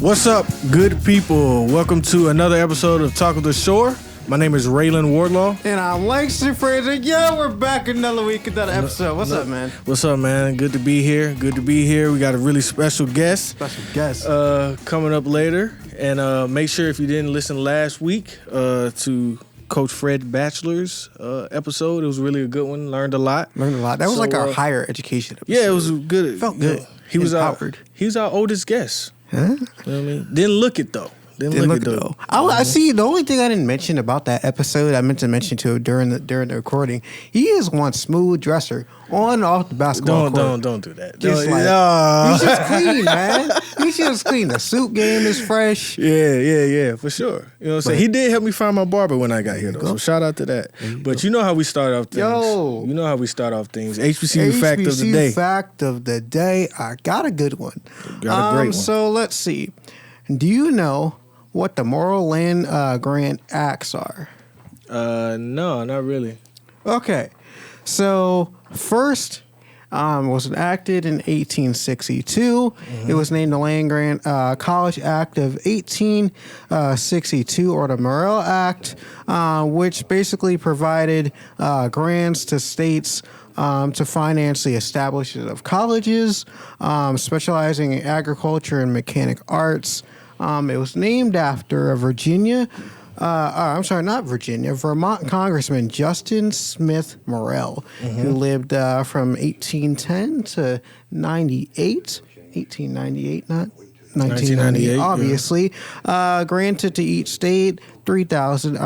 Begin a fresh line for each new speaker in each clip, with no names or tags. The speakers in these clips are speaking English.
What's up, good people? Welcome to another episode of Talk of the Shore. My name is Ralan, Wardlaw.
And I'm Langston, Frazier. Yeah, we're back another week, another episode. What's up, man?
What's up, man? Good to be here. We got a really special guest. Coming up later. And make sure if you didn't listen last week to Coach Fred Batchelor's episode. It was really a good one. Learned a lot.
That was like our higher education episode.
Yeah, it was good.
It felt good.
He was our oldest guest.
Huh?
You know what I mean? Didn't look it though.
I see. The only thing I didn't mention about that episode, I meant to mention to during the recording. He is one smooth dresser on and off the basketball court.
Don't do that.
He's just clean, man. He's just clean. The suit game is fresh.
Yeah, for sure. You know what I'm saying? He did help me find my barber when I got here, though. So shout out to that. But you know how we start off things. You know how we start off things. HBCU fact of the day.
Fact of the day. I got a good one.
Got a great one.
So let's see. Do you know what the Morel Land Grant Acts are?
No, not really.
Okay. So first was enacted in 1862. Mm-hmm. It was named the Land Grant College Act of 1862, or the Morel Act, which basically provided grants to states to finance the establishment of colleges, specializing in agriculture and mechanic arts. It was named after Vermont Congressman Justin Smith Morel, who lived from 1810 to 98. 1898, not 1998, obviously. Yeah. Granted to each state 30,000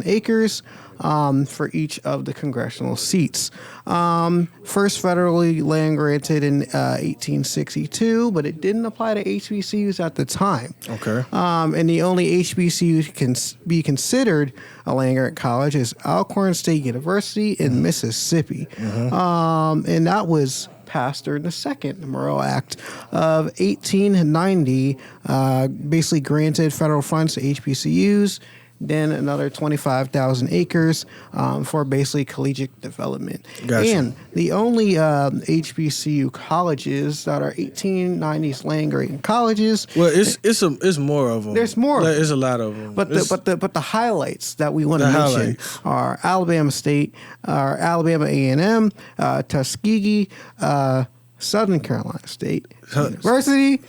acres for each of the congressional seats. First federally land granted in 1862, but it didn't apply to HBCUs at the time.
Okay.
And the only HBCU can be considered a land grant college is Alcorn State University in Mississippi. And that was passed during the second Morel Act of 1890, basically granted federal funds to HBCUs, then another 25,000 acres for basically collegiate development.
Gotcha.
And the only HBCU colleges that are 1890s land grant colleges.
Well, it's more of them.
There's more.
There's a lot of them.
But the highlights that we want to mention are Alabama State, Alabama A&M, Tuskegee, Southern Carolina State University.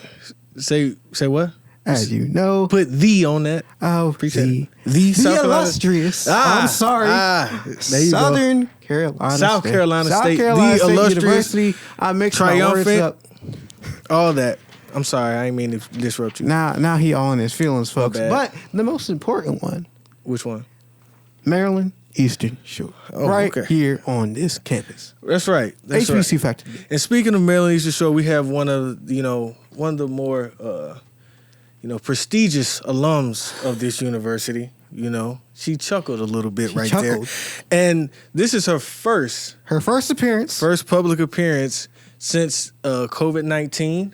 Say what?
As you know,
put the on that.
Oh,
appreciate
the
South
illustrious. I'm sorry.
There you
Southern
go.
Carolina
South
State.
Carolina
South
State.
Carolina
The
State
illustrious.
University. I mixed
triumphant.
my words up.
All that. I'm sorry. I didn't mean to disrupt you.
Now he all in his feelings, folks. But the most important one.
Which one?
Maryland Eastern Shore. Here on this campus.
That's right.
HBC Factor.
And speaking of Maryland Eastern Shore, we have one of the more prestigious alums of this university. She chuckled a little bit there. And this is her first
appearance.
First public appearance since COVID-19.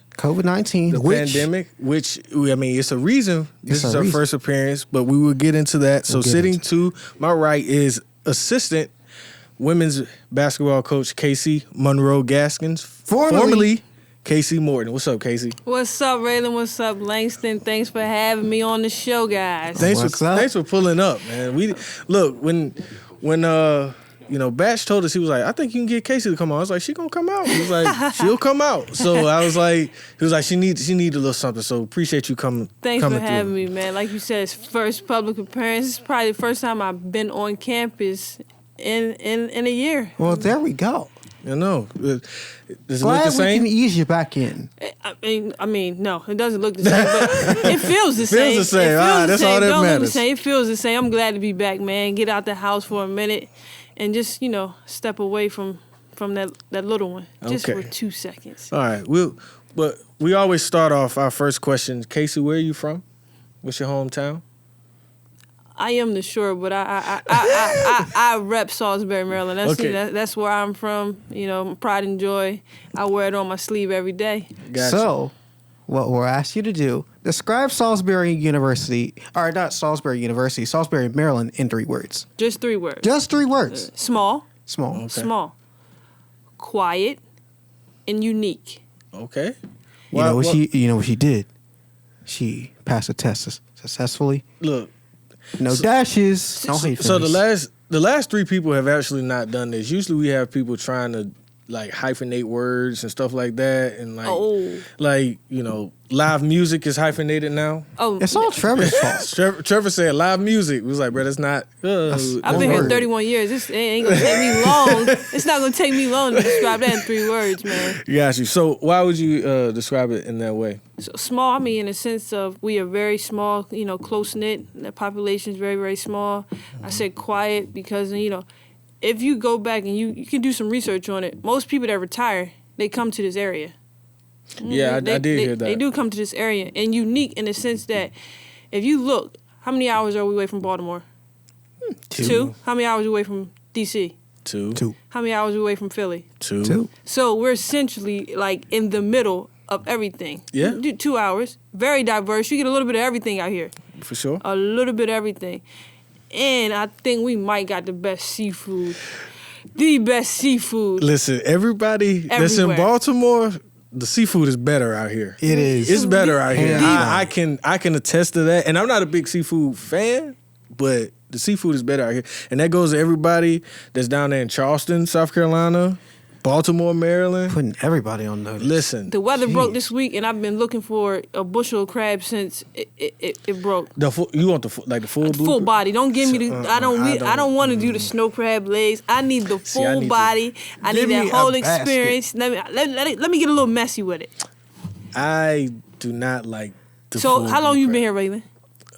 The pandemic, which, it's a reason this is her first appearance, but we will get into that. So sitting to my right is assistant women's basketball coach Casey Monroe-Gaskins, formerly Casey Morton. What's up, Casey?
What's up, Ralan? What's up, Langston? Thanks for having me on the show, guys.
Thanks for pulling up, man. When Batch told us, he was like, I think you can get Casey to come on. I was like, she gonna come out. He was like, she'll come out. So I was like, he was like, she needs a little something. So appreciate you coming.
Thanks for having me, man. Like you said, it's first public appearance. It's probably the first time I've been on campus in a year.
Well, there we go.
I know. Does it
Glad
look the same?
we can ease you back in.
I mean, no, it doesn't look the same, but it feels the same.
Feels the same. That's all that matters.
It feels the same. I'm glad to be back, man. Get out the house for a minute and just, step away from that little one. Just for 2 seconds.
All right. But we always start off our first question. Casey, where are you from? What's your hometown?
I am the shore, but I rep Salisbury, Maryland. That's where I'm from. Pride and joy. I wear it on my sleeve every day.
Gotcha. So, what we'll ask you to do: describe Salisbury University, or not Salisbury University, Salisbury, Maryland, in 3 words.
Just 3 words.
Just 3 words.
Small.
Okay.
Small. Quiet, and unique.
Okay.
You know what she did? She passed the test successfully.
Look,
no dashes. No hate.
So the last 3 people have actually not done this. Usually we have people trying to like hyphenate words and stuff like that, and like live music is hyphenated now.
Oh,
it's all Trevor's fault.
Trevor said live music. We was like, bro, that's not.
I've been here 31 years. This ain't gonna take me long. It's not gonna take me long to describe that in 3 words, man.
Got you. So why would you describe it in that way?
So small, I mean, in the sense of we are very small, close knit. The population is very, very small. I said quiet because if you go back and you can do some research on it, most people that retire, they come to this area.
Yeah, I did hear that.
They do come to this area, and unique in the sense that if you look, how many hours are we away from Baltimore? 2. How many hours away from D.C.?
2.
How many hours away from Philly?
2.
So we're essentially like in the middle of everything.
Yeah.
2 hours. Very diverse. You get a little bit of everything out here.
For sure.
A little bit of everything. And I think we might got the best seafood. The best seafood.
Listen, everybody that's in Baltimore, the seafood is better out here.
It is.
It's better out here. I can attest to that. And I'm not a big seafood fan, but the seafood is better out here. And that goes to everybody that's down there in Charleston, South Carolina, Baltimore, Maryland.
Putting everybody on notice.
Listen.
The weather broke this week, and I've been looking for a bushel of crab since it broke.
You want the full
full body? Don't give me the. I don't want to do the snow crab legs. I need the full body. I need that whole experience. Let me get a little messy with it.
I do not like the.
So how long you been here, Ralan?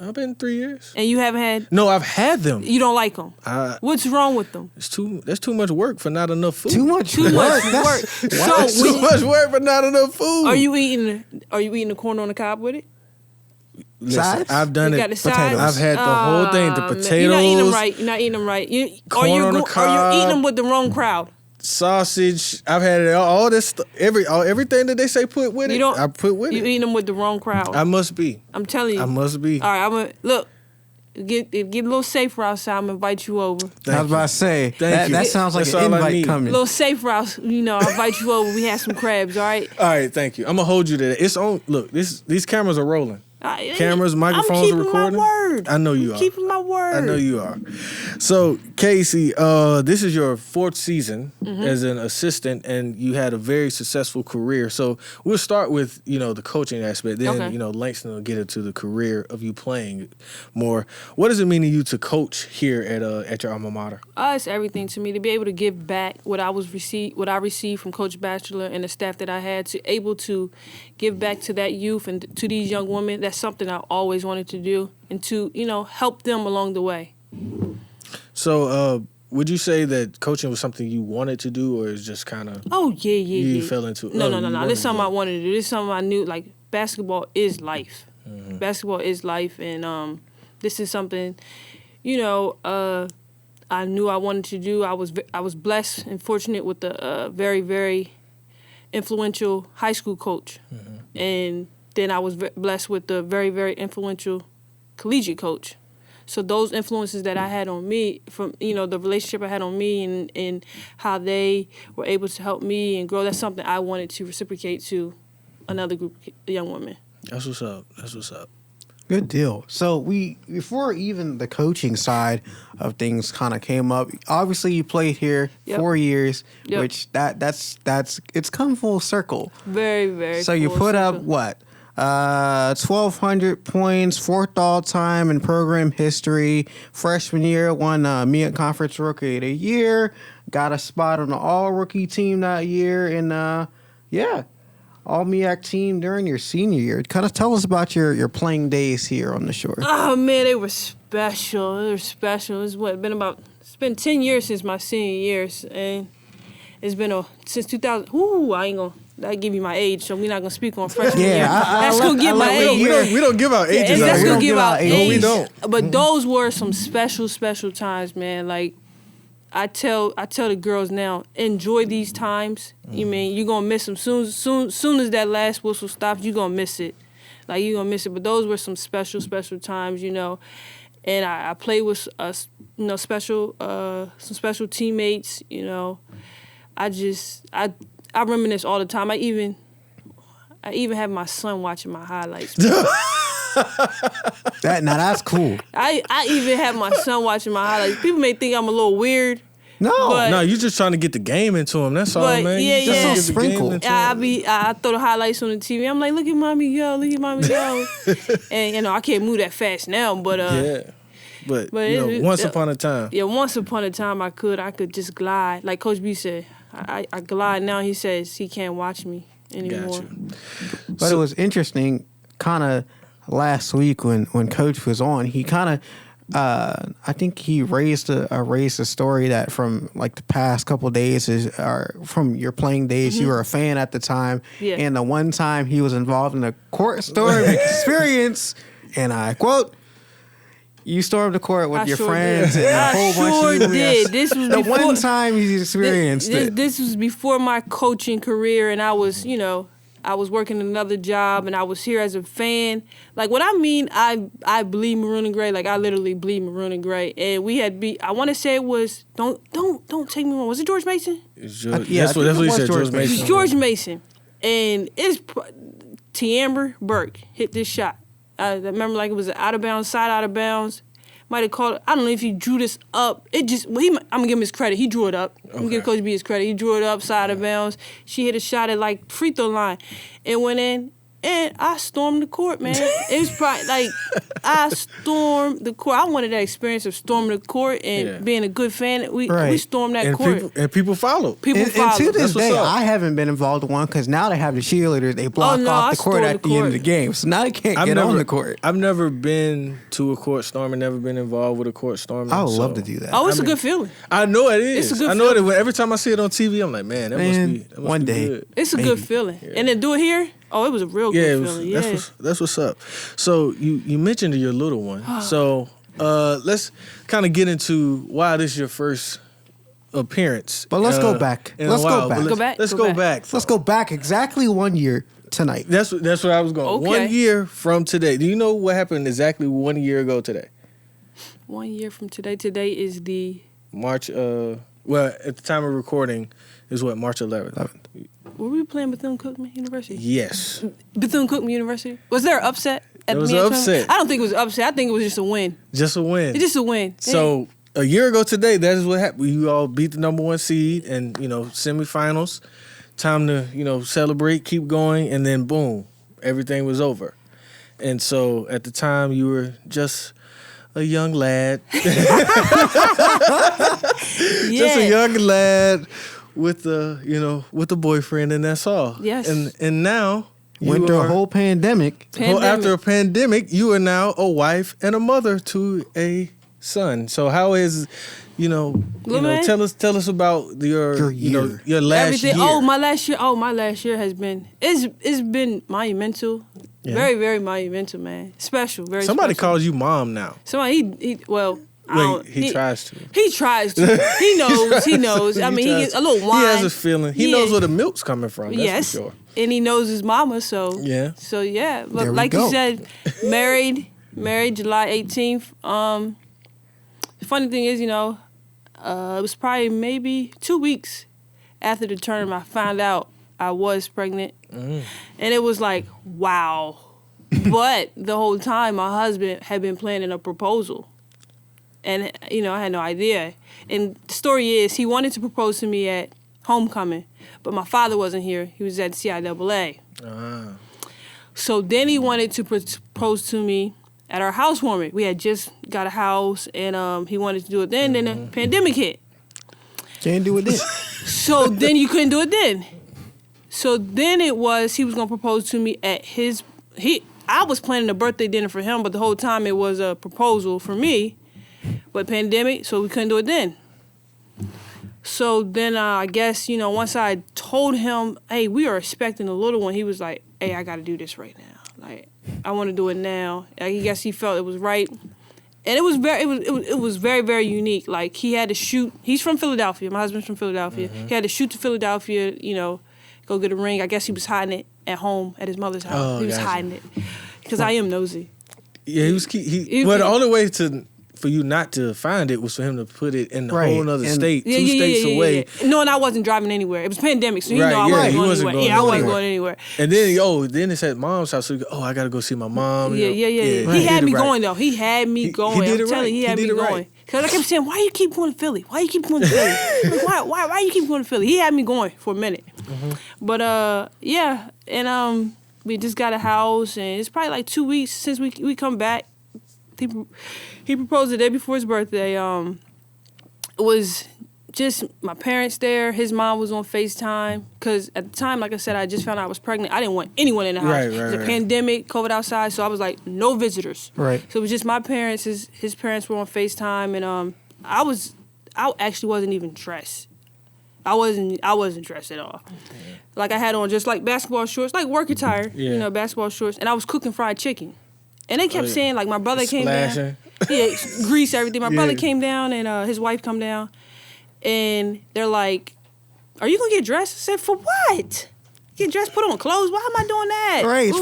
I've been 3 years.
And you haven't had?
No, I've had them.
You don't like them? What's wrong with them?
That's too much work for not enough food.
Too much work.
So too much work for not enough food.
Are you eating the corn on the cob with it?
Listen, I've done it.
Potatoes.
I've had the whole thing. The potatoes. You're
not eating them right.
Corn on the cob.
Are you eating them with the wrong crowd?
Sausage. I've had it, all this everything that they say put with it. I put with it.
You eating them with the wrong crowd.
I must be.
I'm telling you.
I must be.
All right, I'm gonna look. Get a little safer outside. I'm gonna invite you over.
I was about to say that sounds like an invite coming.
A little safer out. I'll invite you over. We have some crabs. All right.
All right. Thank you. I'm gonna hold you to that. It's on. Look, these cameras are rolling. Cameras, microphones are recording.
I'm keeping my word.
I know you are.
Keeping my word.
I know you are. So, Casey, this is your 4th season as an assistant, and you had a very successful career. So we'll start with the coaching aspect. Then Langston will get into the career of you playing more. What does it mean to you to coach here at your alma mater?
It's everything to me to be able to give back what I received from Coach Batchelor and the staff that I had, to able to give back to that youth and to these young women. That's something I always wanted to do, and to help them along the way.
So would you say that coaching was something you wanted to do, or is just kind of you fell into it?
No. This is something I wanted to do. This is something I knew, like, basketball is life. Basketball is life, and this is something I knew I wanted to do. I was blessed and fortunate with a very, very influential high school coach, and then I was blessed with the very, very influential collegiate coach. So those influences that I had on me, from the relationship I had on me, and how they were able to help me and grow, that's something I wanted to reciprocate to another group of young women.
That's what's up.
Good deal. So before even the coaching side of things kind of came up, obviously you played here 4 years, which that's it's come full circle.
Very, very.
So you put up what? 1,200 points, 4th all-time in program history. Freshman year, won MEAC Conference Rookie of the Year. Got a spot on the All-Rookie team that year. And, All-MEAC team during your senior year. Kind of tell us about your playing days here on the shore.
Oh, man, they were special. It's been 10 years since my senior years. And it's been since 2000. I ain't going to. That give you my age, so we're not gonna speak on freshman year. That's gonna give my age.
We don't give out ages.
That's gonna give out age.
No, we don't.
But those were some special times, man. Like I tell the girls now, enjoy these times. You mean you're gonna miss them soon as that last whistle stops. You're gonna miss it. Like you're gonna miss it. But those were some special times, And I played with some special teammates. I reminisce all the time. I even have my son watching my highlights.
That's cool.
I even have my son watching my highlights. People may think I'm a little weird.
No, you're just trying to get the game into him. That's all, man.
Yeah,
yeah. Just sprinkle.
I throw the highlights on the TV. I'm like, look at mommy go, look at mommy go. And I can't move that fast now, but
But once upon a time.
Yeah, once upon a time I could just glide. Like Coach B said, I glide now. He says he can't watch me anymore.
Gotcha. But it was interesting, kind of last week when Coach was on, he kind of, I think he raised a story that from like the past couple of days from your playing days, you were a fan at the time.
Yeah.
And the one time he was involved in a court storm experience, and I quote, you stormed the court with your friends and a whole bunch of
did. This was
the one time you experienced it.
This was before my coaching career, and I was, I was working another job, and I was here as a fan. Like, what I mean, I bleed maroon and gray. Like, I literally bleed maroon and gray. And we had I want to say it was, don't take me wrong. Was it George Mason?
That's what he said, George Mason.
George Mason. And T'Amber Burke hit this shot. I remember like it was an out of bounds. Might have called it. I don't know if he drew this up. I'm going to give him his credit. He drew it up. I'm going to give Coach B his credit. He drew it up, side of bounds. She hit a shot at like free throw line. It went in. And I stormed the court, man. It was probably like, I stormed the court. I wanted that experience of storming the court and being a good fan. We stormed that court.
People followed.
And to this day, I haven't been involved in one because now they have the cheerleaders. They block off the court at the end of the game. So now they can't get on the court.
I've never been to a court storm and never been involved with a court storm.
I would love to do that.
Oh, it's a good feeling.
I know it is.
It's a good
feeling. Every time I see it on TV, I'm like, man, that must be
one day.
Good.
It's a good feeling. Yeah. And then do it here. Oh, it was a real good feeling. Yeah,
that's what's up. So you mentioned your little one. So let's kind of get into why this is your first appearance.
But let's go back. Let's go back exactly 1 year tonight.
That's where I was going. Okay. 1 year from today. Do you know what happened exactly 1 year ago today?
1 year from today. Today is the
March. Well, at the time of recording, is what, March 11th.
Were we playing Bethune-Cookman University?
Yes.
Bethune-Cookman University? Was there an upset?
There was an upset.
I don't think it was an upset. I think it was just a win.
Just a win.
It's just a win.
So a year ago today, that is what happened. You all beat the number one seed and, semifinals. Time to, celebrate, keep going, and then boom, everything was over. And so at the time, you were just a young lad. Just a young lad with a boyfriend, and that's all.
Yes.
And now
went through a whole pandemic.
After a pandemic, you are now a wife and a mother to a son. So how is tell us about your last year.
My last year has been it's been monumental. Yeah. Very, very monumental, man. Special, very
Somebody
special.
calls you mom now.
Somebody he
tries to.
He tries to. He knows. I mean, he gets a little wine.
He has a feeling. He knows where the milk's coming from. That's for sure.
And he knows his mama, so.
Yeah.
So, yeah. But like you said, married July 18th. The funny thing is, it was probably maybe 2 weeks after the tournament I found out I was pregnant. Mm. And it was like, wow. But the whole time, my husband had been planning a proposal. And, I had no idea. And the story is, he wanted to propose to me at homecoming, but my father wasn't here. He was at CIAA. So then he wanted to propose to me at our housewarming. We had just got a house, and he wanted to do it then. Then the pandemic hit.
Can't do it then.
So then you couldn't do it then. So then it was, he was going to propose to me at I was planning a birthday dinner for him, but the whole time it was a proposal for me. But pandemic, so we couldn't do it then. So then I guess, once I told him, hey, we are expecting a little one, he was like, hey, I got to do this right now. Like, I want to do it now. I guess he felt it was right. And it was very, very unique. Like, he had to shoot. He's from Philadelphia. My husband's from Philadelphia. Mm-hmm. He had to shoot to Philadelphia, go get a ring. I guess he was hiding it at home at his mother's house. He was hiding it. Because I am nosy.
Yeah, he was. The only way for you not to find it was for him to put it in a whole other state, two states away.
No, and I wasn't driving anywhere. It was pandemic, so I wasn't going anywhere. I wasn't going anywhere.
And then, then it's at mom's house. So you go, I got to go see my mom.
Yeah. He had me going, though. He had me going. I'm telling you, he had me going. Because I kept saying, why you keep going to Philly? Why you keep going to Philly? Like, why you keep going to Philly? He had me going for a minute. Mm-hmm. But, and we just got a house, and it's probably like 2 weeks since we come back. He proposed the day before his birthday. It was just my parents there. His mom was on FaceTime. Because at the time, like I said, I just found out I was pregnant. I didn't want anyone in the house. It was a pandemic, COVID outside, so I was like, no visitors.
Right.
So it was just my parents. His parents were on FaceTime, and I actually wasn't even dressed. I wasn't dressed at all. Okay. Like I had on just like basketball shorts, like work attire, basketball shorts, and I was cooking fried chicken. And they kept saying, like, my brother came down. Yeah, grease, everything. My brother came down and his wife come down. And they're like, are you going to get dressed? I said, for what? Get dressed, put on clothes? Why am I doing that?
Right,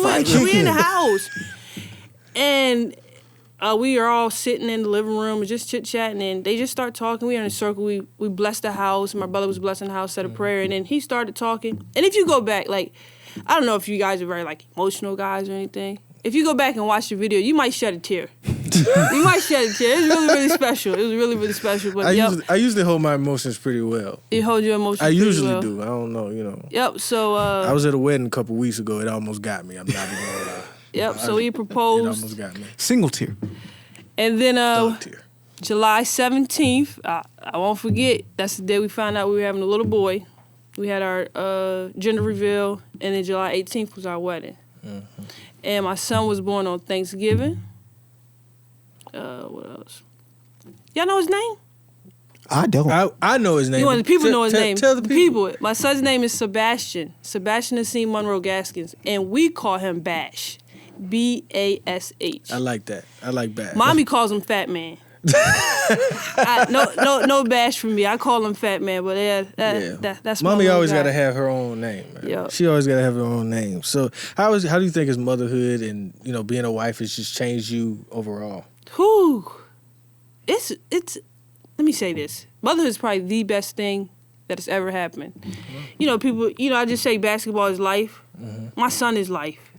we in the house. And we are all sitting in the living room and just chit-chatting. And they just start talking. We are in a circle. We blessed the house. My brother was blessing the house, said a prayer. And then he started talking. And if you go back, like, I don't know if you guys are very, like, emotional guys or anything. If you go back and watch the video, you might shed a tear. You might shed a tear. It was really, really special. It was really, really special. But
I usually hold my emotions pretty well.
You hold your emotions
I
pretty
usually
well.
do. I don't know,
Yep, so...
I was at a wedding a couple weeks ago. It almost got me. I'm not even going to lie.
Yep, so he proposed.
It almost got me.
Single tear.
And then July 17th, I won't forget, that's the day we found out we were having a little boy. We had our gender reveal, and then July 18th was our wedding. Mm-hmm. And my son was born on Thanksgiving. What else? Y'all know his name?
I don't.
I know his name.
The people know his name.
Tell the people.
My son's name is Sebastian. Sebastian Nassim Monroe-Gaskins. And we call him Bash. B-A-S-H.
I like that. I like Bash.
Mommy calls him Fat Man. No bash from me. I call him Fat Man, but that's
Mommy always got to have her own name.
Yeah,
she always got to have her own name. So how do you think his motherhood and being a wife has just changed you overall?
It's let me say this. Motherhood is probably the best thing that has ever happened. Mm-hmm. People. I just say basketball is life. Mm-hmm. My son is life.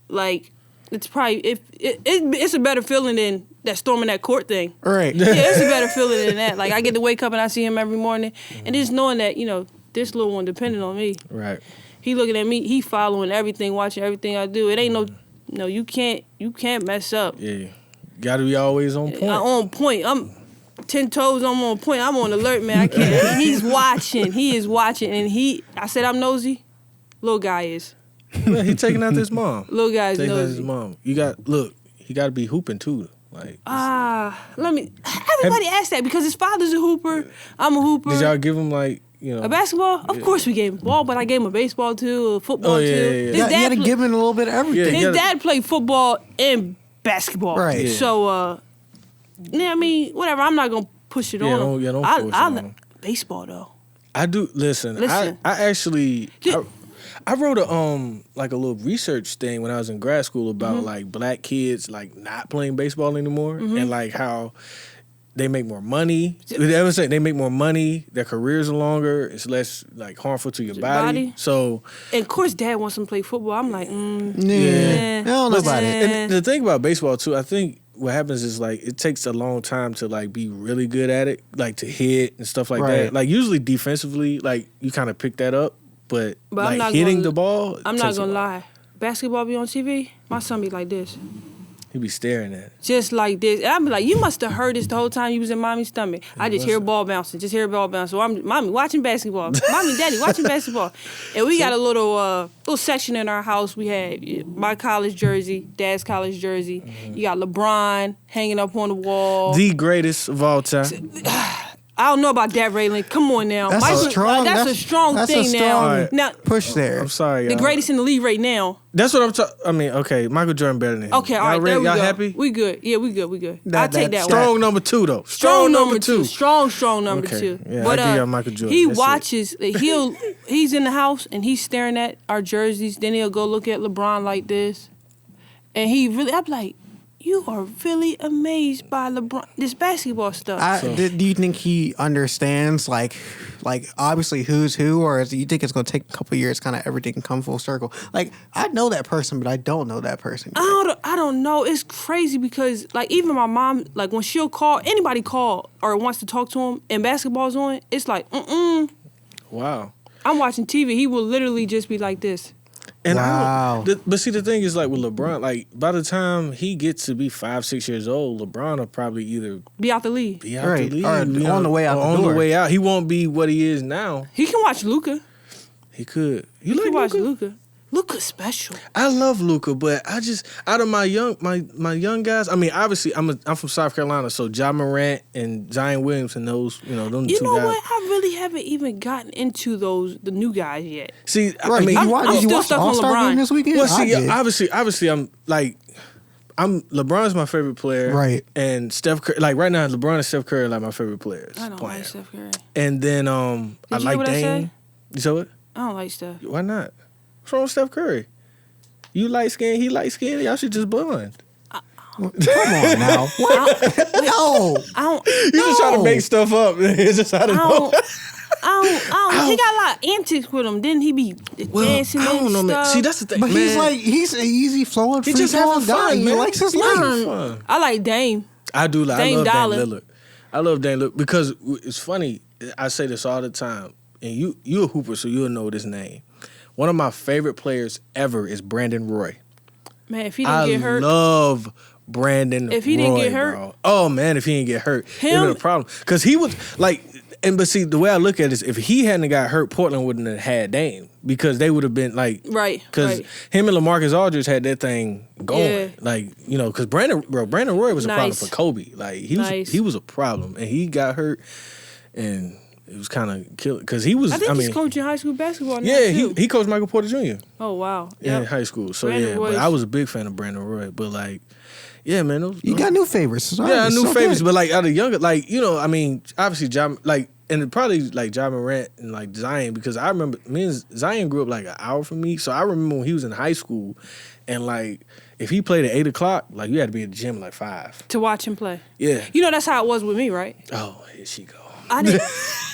Like it's probably it's a better feeling than that storming that court thing.
Right.
Yeah, it's a better feeling than that. Like, I get to wake up and I see him every morning. Mm-hmm. And just knowing that, this little one depending on me.
Right.
He looking at me, he following everything, watching everything I do. It ain't no, you can't mess up.
Yeah. Got to be always on point.
On point. I'm 10 toes, I'm on point. I'm on alert, man. I can't. He's watching. He is watching. And I said I'm nosy. Little guy is.
Yeah, he taking out his mom.
Little guy's
taking
nosy.
Out his mom. He got to be hooping too. Like,
everybody asks that because his father's a hooper. I'm a hooper.
Did y'all give him a
basketball? Of course we gave him ball, but I gave him a baseball too, a football too.
Yeah. You had to give him a little bit of everything.
His dad played football and basketball.
Right.
Yeah. So, whatever. I'm not gonna push it on him.
Don't force it on him.
Baseball though.
I do. Listen. I actually. I wrote a little research thing when I was in grad school about black kids not playing baseball anymore and how they make more money. They would say they make more money. Their careers are longer. It's less harmful to your body. So,
and of course, Dad wants them to play football. I'm like,
I don't know about it.
And the thing about baseball too, I think what happens is it takes a long time to be really good at it, to hit and stuff like that. Usually defensively, you kind of pick that up. But I'm not hitting the ball,
I'm not gonna lie. Basketball be on TV. My son be like this.
He be staring at it.
Just like this. And I be like, you must have heard this the whole time you was in mommy's stomach. I just hear ball bouncing. So I'm mommy watching basketball. Mommy, daddy watching basketball. And we got a little section in our house. We had my college jersey, dad's college jersey. Mm-hmm. You got LeBron hanging up on the wall.
The greatest of all time.
I don't know about that, Ralan. Come on now.
That's a strong
thing now.
Now push there.
I'm sorry,
y'all. The greatest in the league right now.
That's what I'm talking. I mean, okay, Michael Jordan better than him.
Okay, all right, there we
y'all
go.
Happy?
We good. Yeah, we good. I'll take that
strong
one.
number 2 though.
Strong number 2. Strong number 2.
Yeah,
but
I give y'all Michael Jordan.
He watches. He's in the house and he's staring at our jerseys. Then he'll go look at LeBron like this, and I'm like, you are really amazed by LeBron, this basketball stuff.
Do you think he understands, like obviously who's who, or do you think it's going to take a couple years, kind of everything can come full circle? Like, I know that person, but I don't know that person yet.
I don't know. It's crazy because, like, even my mom, like, when she'll call, anybody call or wants to talk to him and basketball's on, it's like,
Wow.
I'm watching TV. He will literally just be like this.
And but see, the thing is, like with LeBron, like by the time he gets to be 5, 6 years old, LeBron will probably either
be out the league,
or on the way out.
On the way out, he won't be what he is now.
He can watch Luka.
He could.
You like watch Luka? Luka's special.
I love Luka, but I just out of my young guys. I mean, obviously, I'm from South Carolina, so Ja Morant and Zion Williamson, those them two guys.
You know what? I really haven't even gotten into the new guys yet.
See,
right.
I mean,
I'm still stuck on LeBron
this weekend.
Well, see, obviously, I'm LeBron's my favorite player,
right?
And Steph Curry, like right now, LeBron and Steph Curry are like my favorite players.
I don't like Steph Curry.
And then I like Dame. You saw it?
I don't like Steph.
Why not? What's wrong with Steph Curry? You light skin, he light skin. Y'all should just bond.
Come on now. No.
You just trying to make stuff up. It's just I don't know.
He got a lot of antics with him. Didn't he be dancing?
I don't know, man. See, that's the thing.
But
man.
he's an easy flowing,
he just having fun.
He likes his life.
I like Dame.
I do like. I love
Dollar.
Dame Lillard. I love Dame Lillard because it's funny. I say this all the time, and you a hooper, so you'll know this name. One of my favorite players ever is Brandon Roy.
Man, if he didn't get hurt.
I love Brandon
If he didn't get hurt.
Bro. Oh, man, if he didn't get hurt. It would be a problem. Because he was, like, but see, the way I look at it is if he hadn't got hurt, Portland wouldn't have had Dame. Because they would have been, like.
Right.
Because him and LaMarcus Aldridge had that thing going. Yeah. Like, you know, because Brandon Roy was a problem for Kobe. Like, he was a problem. And he got hurt. And it was kind of killing because he was.
I think he's coaching high school basketball now.
Yeah, he coached Michael Porter Jr.
Oh wow!
In high school. So but I was a big fan of Brandon Roy. But like, yeah, man,
you got new favorites.
Yeah, I knew favorites. But like out of younger, like you know, I mean, obviously, and probably like Ja Morant and like Zion because I remember me and Zion grew up like an hour from me, so I remember when he was in high school, and like if he played at 8:00, like you had to be at the gym at like 5
to watch him play.
Yeah,
you know that's how it was with me, right?
Oh, here she go.
I didn't.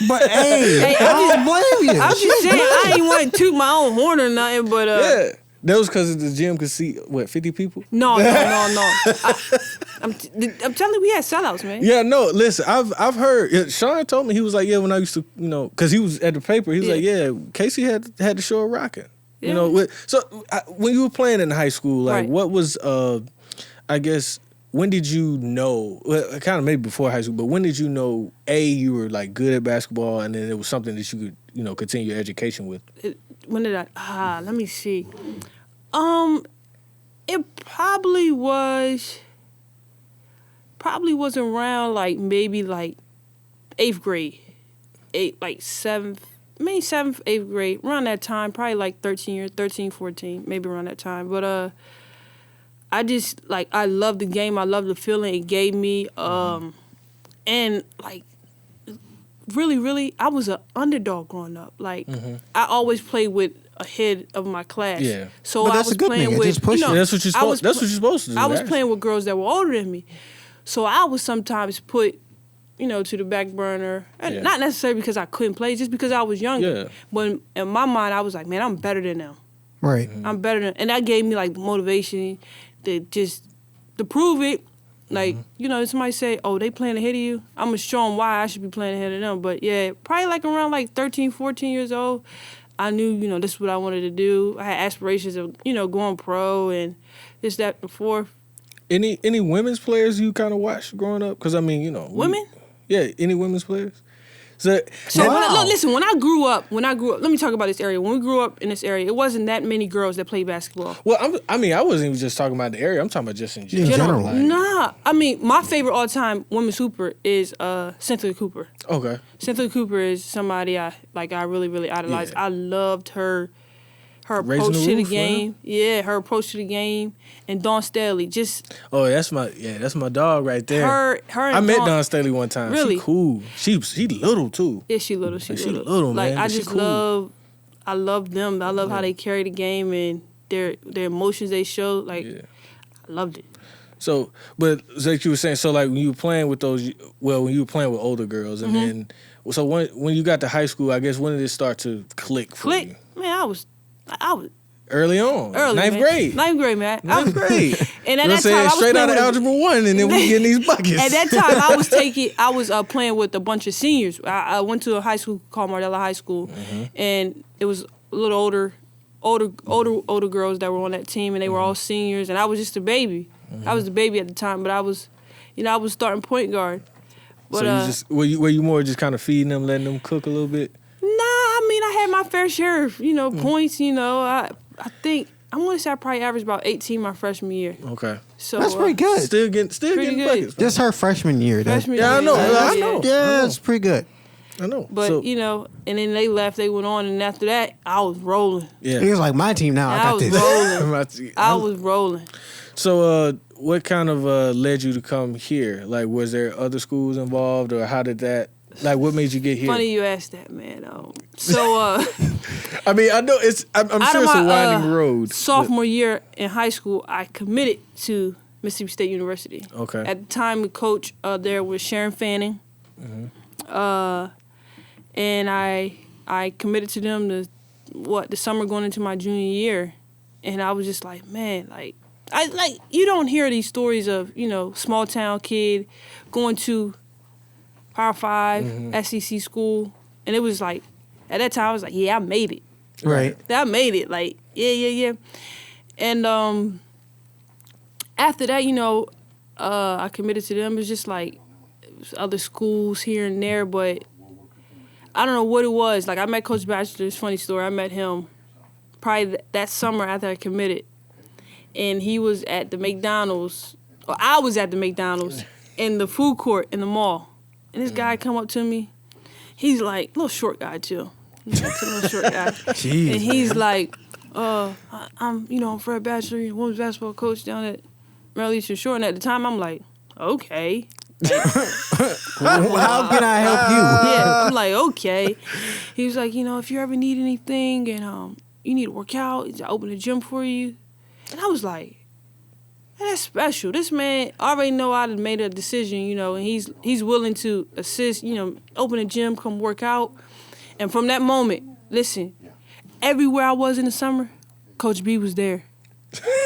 But hey, I don't blame you.
I'm just saying I ain't want to toot my own horn or nothing, but
yeah, that was because the gym could see 50 people.
No. I'm telling you, we had sellouts, man.
Yeah, no. Listen, I've heard. Sean told me he was like, yeah, when I used to, you know, because he was at the paper. He was like, yeah, Casey had the show rocking. Yeah. You know, when you were playing in high school, like, what was, I guess. When did you know, kind of maybe before high school, but when did you know, you were like good at basketball and then it was something that you could, you know, continue your education with?
When did I, let me see. It probably was around like maybe like 8th grade. 7th, 8th grade, around that time, probably like 13, 14, maybe around that time. But, I just, like, I love the game. I love the feeling it gave me. And, like, really, really, I was an underdog growing up. Like, I always played with a head of my class.
Yeah.
So I was playing with,
that's what you're supposed to do.
I was playing with girls that were older than me. So I was sometimes put, you know, to the back burner. And not necessarily because I couldn't play, just because I was younger. Yeah. But in my mind, I was like, man, I'm better than them.
Right.
I'm better than, and that gave me like motivation to prove it. Like, you know, somebody say, oh, they playing ahead of you. I'm going to show them why I should be playing ahead of them. But yeah, probably like around like 13, 14 years old, I knew, you know, this is what I wanted to do. I had aspirations of, you know, going pro and this, that, and the fourth.
Any women's players you kind of watched growing up? Because, I mean, you know.
Women?
Any women's players?
Look, listen, when I grew up, let me talk about this area. When we grew up in this area, it wasn't that many girls that played basketball.
Well, I wasn't even just talking about the area. I'm talking about just in general.
Like,
nah, I mean, my favorite all-time women's hooper is Cynthia Cooper.
Okay.
Cynthia Cooper is somebody I really, really idolized. Yeah. I loved her approach to the game. Yeah, her approach to the game. And Dawn Staley, just...
Oh, that's my dog right there.
Her
I met Dawn Staley one time.
Really?
She cool. She little, too.
Yeah, she little. She
little, man.
Like, I just love them. I love how they carry the game and their emotions they show. Like, I loved it.
So, but like you were saying, so like when you were playing with those, when you were playing with older girls, and then, so when you got to high school, I guess when did it start to click for you?
Man, I was
early on, ninth grade,
man.
Ninth grade.
And at that time, I was
straight out of Algebra 1, and then we getting these buckets.
At that time, I was playing with a bunch of seniors. I went to a high school called Morel High School, and it was a little older girls that were on that team, and they were all seniors, and I was just a baby. I was the baby at the time, but I was starting point guard. But,
so were you more just kind of feeding them, letting them cook a little bit?
Nah, I mean, I had my fair share of, points, I think, I want to say I probably averaged about 18 my freshman year.
Okay.
So that's pretty good.
Still getting
good.
buckets.
Just her freshman year.
I know.
Yeah, it's pretty good.
I know.
But, and then they left, they went on, and after that, I was rolling.
Yeah. He was like, my team now, I got this.
I was rolling.
So, what kind of led you to come here? Like, was there other schools involved, or how did that? Like, what made you get here?
Funny you asked that, man. So,
I mean, I know I'm sure it's a winding road.
Sophomore year in high school, I committed to Mississippi State University.
Okay.
At the time, the coach there was Sharon Fanning, and I committed to them the summer going into my junior year, and I was just like, man, you don't hear these stories of small town kid going to Power 5 SEC school, and it was like at that time I was like, yeah, I made it.
Right.
I made it. Like yeah. And after that, I committed to them. It was just like other schools here and there, but I don't know what it was. Like I met Coach Batchelor. It's a funny story. I met him probably that summer after I committed. And he was at the McDonald's, or I was at the McDonald's in the food court in the mall. And this guy come up to me. He's like, little short guy too. Little short guy.
Jeez,
and he's like, I'm Fred Batchelor, women's basketball coach down at Merrill Eastern Shore. And at the time, I'm like, okay.
How can I help you?
Yeah, I'm like, okay. He was like, if you ever need anything and you need to work out, I open a gym for you. And I was like, that's special. This man already know I done made a decision, and he's willing to assist, open a gym, come work out. And from that moment, listen, everywhere I was in the summer, Coach B was there.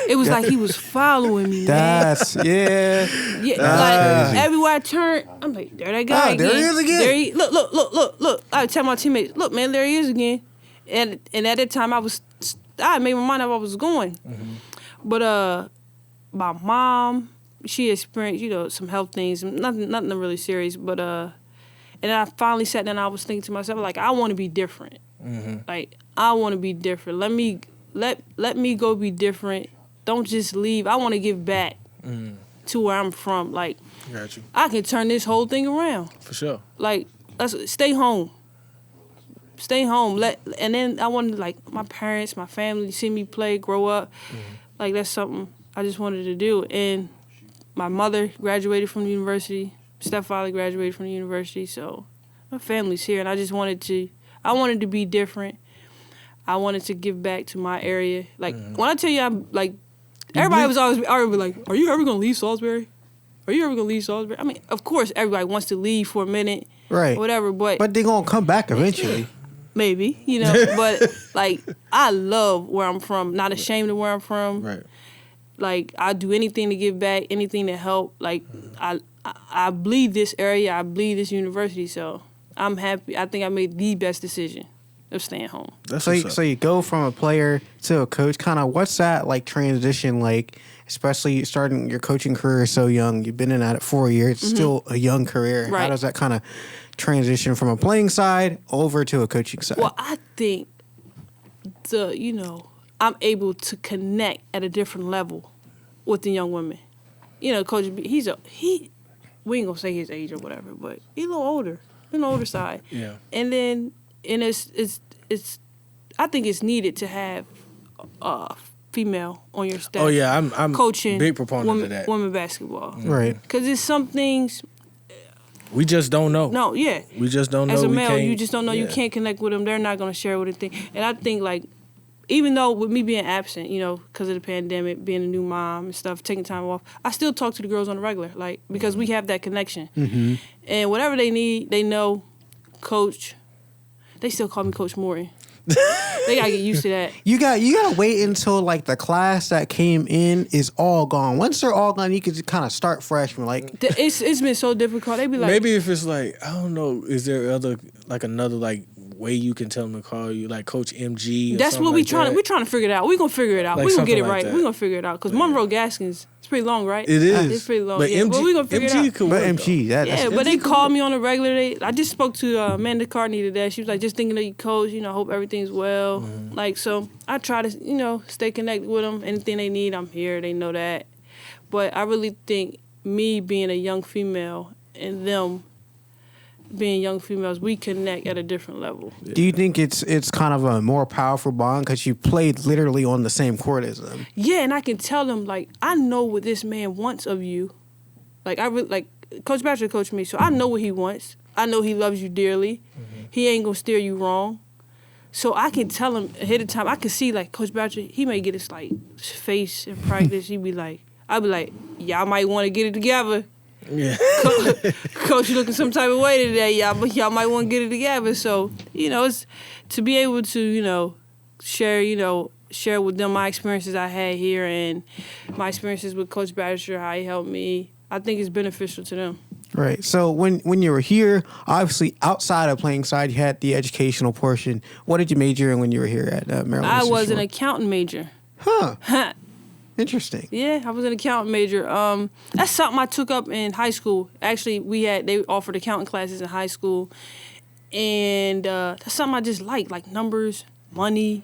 It was like he was following me, man. Yeah, like everywhere I turned, I'm like, there that guy again.
There he is again.
Look. I would tell my teammates, look, man, there he is again. And at that time, I made my mind up I was going. But my mom, she experienced, some health things, nothing really serious. But and I finally sat down and I was thinking to myself, like, I want to be different. Like, I want to be different. Let me go be different. Don't just leave. I want to give back to where I'm from. Like,
got you.
I can turn this whole thing around.
For sure.
Like, let's stay home. Stay home. And then I wanted, like, my parents, my family to see me play, grow up. Like, that's something I just wanted to do. And my mother graduated from the university. Stepfather graduated from the university. So my family's here, and I just wanted to be different. I wanted to give back to my area. Like, when I tell you, I'm like, everybody was always like, are you ever going to leave Salisbury? Are you ever going to leave Salisbury? I mean, of course, everybody wants to leave for a minute. Right. Or whatever, but
they're going to come back eventually.
Maybe, but, like, I love where I'm from. Not ashamed of where I'm from.
Right.
Like, I do anything to give back, anything to help. Like, I bleed this area. I bleed this university, so I'm happy. I think I made the best decision of staying home.
So you go from a player to a coach. Kind of what's that like transition like? Especially starting your coaching career so young. You've been in at it 4 years. It's still a young career.
Right.
How does that kind of transition from a playing side over to a coaching side?
Well, I think I'm able to connect at a different level with the young women. Coach B, we ain't gonna say his age or whatever, but he's a little older, on the older side.
Yeah.
And it's I think it's needed to have a female on your staff.
Oh yeah, I'm
coaching
big proponent of that.
Women basketball.
Right.
Because it's some things
we just don't know.
No, yeah.
We just don't know.
As a male, you just don't know. You can't connect with them. They're not gonna share with anything. And I think like even though with me being absent, because of the pandemic, being a new mom and stuff, taking time off, I still talk to the girls on the regular, like, because we have that connection.
Mm-hmm.
And whatever they need, they know, Coach. They still call me Coach Morton. They gotta get used to that.
You gotta wait until like the class that came in is all gone. Once they're all gone, you can just kind of start fresh. Like
it's been so difficult. They be like,
maybe if it's like, I don't know, is there another way you can tell them to call you, like Coach MG?
That's what we're trying to figure it out. We're gonna figure it out.
Like
we're gonna get it
like
right.
that.
We're gonna figure it out because Monroe-Gaskins, it's pretty long, right?
It is.
It's pretty long.
But
yeah.
MG,
but we're gonna figure
MG
it out.
could work,
MG,
but they call me on a regular. I just spoke to Amanda Carney today. She was like, just thinking of you, Coach. Hope everything's well.
Mm-hmm.
Like, so I try to stay connected with them. Anything they need, I'm here. They know that. But I really think me being a young female and them being young females, we connect at a different level.
Do you think it's kind of a more powerful bond because you played literally on the same court as them?
Yeah, and I can tell them, like, I know what this man wants of you. Like, Coach Bachelor coached me, so I know what he wants. I know he loves you dearly. Mm-hmm. He ain't gonna steer you wrong. So I can tell him ahead of time. I can see, like, Coach Bachelor, he may get his, like, face in practice. I'd be like, y'all might want to get it together.
Yeah.
Coach, you looking some type of way today, y'all might want to get it together. So, it's to be able to, share with them my experiences I had here and my experiences with Coach Bachelor, how he helped me. I think it's beneficial to them.
Right. So when you were here, obviously outside of playing side, you had the educational portion. What did you major in when you were here at Maryland?
I was an accounting major.
Huh. Interesting.
Yeah, I was an accounting major. That's something I took up in high school. Actually, they offered accounting classes in high school, and that's something I just like numbers, money.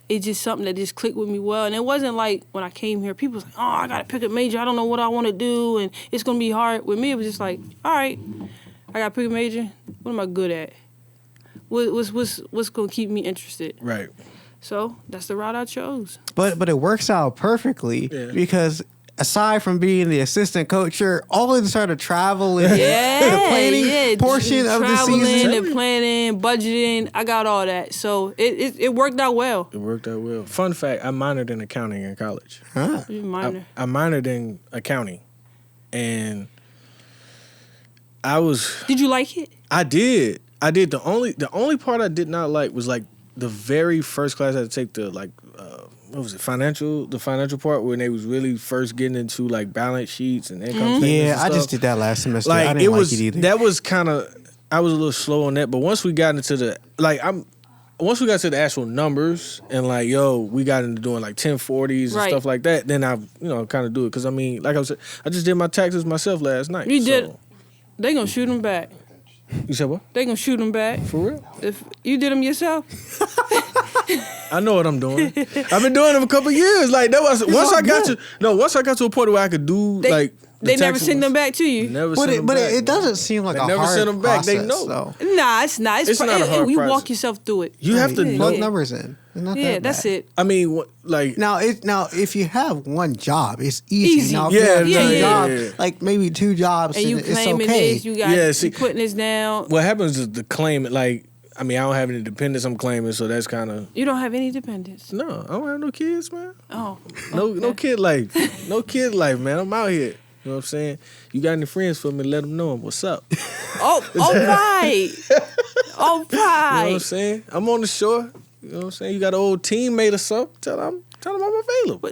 It's just something that just clicked with me well. And it wasn't like when I came here, people was like, "Oh, I gotta pick a major. I don't know what I want to do, and it's gonna be hard." With me, it was just like, "All right, I gotta pick a major. What am I good at? What's gonna keep me interested?"
Right.
So that's the route I chose.
But it works out perfectly because aside from being the assistant coach, you're always trying to travel and the planning portion of the season.
Traveling, the planning, budgeting, I got all that. So it worked out well.
It worked out well. Fun fact, I minored in accounting in college.
Huh.
You minor.
I minored in accounting. And I was...
Did you like it?
I did. The only part I did not like was like the very first class I had to take the what was it, the financial part when they was really first getting into like balance sheets and income statements.
Yeah,
and stuff.
I just did that last semester.
Like,
I didn't like it either.
That was kind of, I was a little slow on that, but once we got into once we got to the actual numbers and like, we got into doing like 1040s and stuff like that, then I, kind of do it. Because I mean, like I said, I just did my taxes myself last night.
You did. They gonna shoot them back.
You said what?
They gonna shoot them back.
For real?
If you did them yourself.
I know what I'm doing. I've been doing them a couple of years. Like that was once I got to a point where I could do
They never send them back to you.
But it doesn't seem like a
never
hard
send them back.
process,
They know.
though.
Nah, it's not.
It's not a hard
You
process.
walk yourself through it.
You have to
Plug
know.
numbers in.
That's it.
I mean, like
Now, if you have one job, it's easy. Now, if you have
Yeah,
two
yeah.
jobs, like maybe two jobs,
And you
it's
claiming
okay.
this, you got you putting this down.
what happens is the claim. Like, I mean, I don't have any dependents I'm claiming, so that's kind of.
You don't have any dependents.
No, I don't have no kids, man.
Oh.
No kid life. No kid life, man. I'm out here. You know what I'm saying? You got any friends for me? Let them know what's up.
Oh, all right. All
You know
right.
what I'm saying? I'm on the shore. You know what I'm saying? You got an old teammate or something. Tell them I'm available.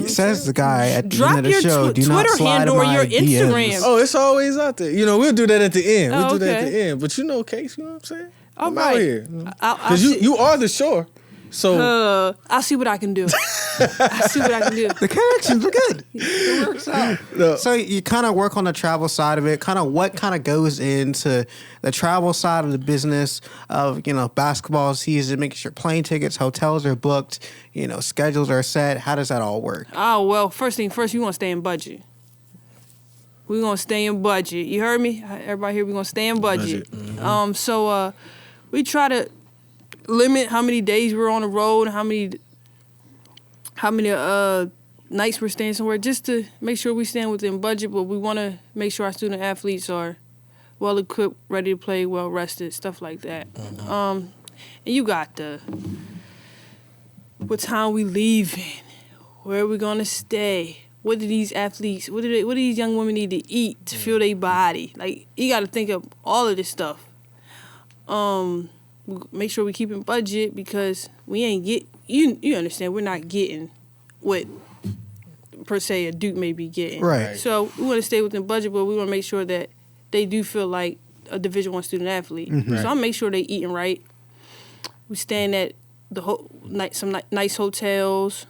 Says the guy at the
Drop
end of the
your
show. Do not
Twitter
slide
handle
in
or
my
your
DMs.
Instagram.
Oh, it's always out there. We'll do that at the end.
Oh,
We'll do that at
okay.
the end. But Case, you know what I'm saying?
All
I'm
right.
out here.
I'll
Because
see-
you are the shore. So
I'll see what I can do. I'll see what I can do.
The connections are good. It works out.
No.
So you kind of work on the travel side of it. Kind of what kind of goes into the travel side of the business of basketball season, making sure plane tickets, hotels are booked, schedules are set. How does that all work?
Oh, well, first thing first, we want to stay in budget. We're going to stay in budget. You heard me? Everybody here, we're going to stay in budget.
Mm-hmm.
So we try to limit how many days we're on the road, how many nights we're staying somewhere, just to make sure we stand within budget. But we want to make sure our student athletes are well equipped, ready to play, well rested, stuff like that. And you got the what time we leaving, where are we gonna stay, what do these athletes, what do these young women need to eat to feel their body? Like, you got to think of all of this stuff. Make sure we keep in budget because we ain't you understand, we're not getting what per se a Duke may be getting.
Right.
So we want to stay within budget, but we want to make sure that they do feel like a Division I student athlete.
Mm-hmm.
So I'll make sure they eating right. We staying at some nice hotels.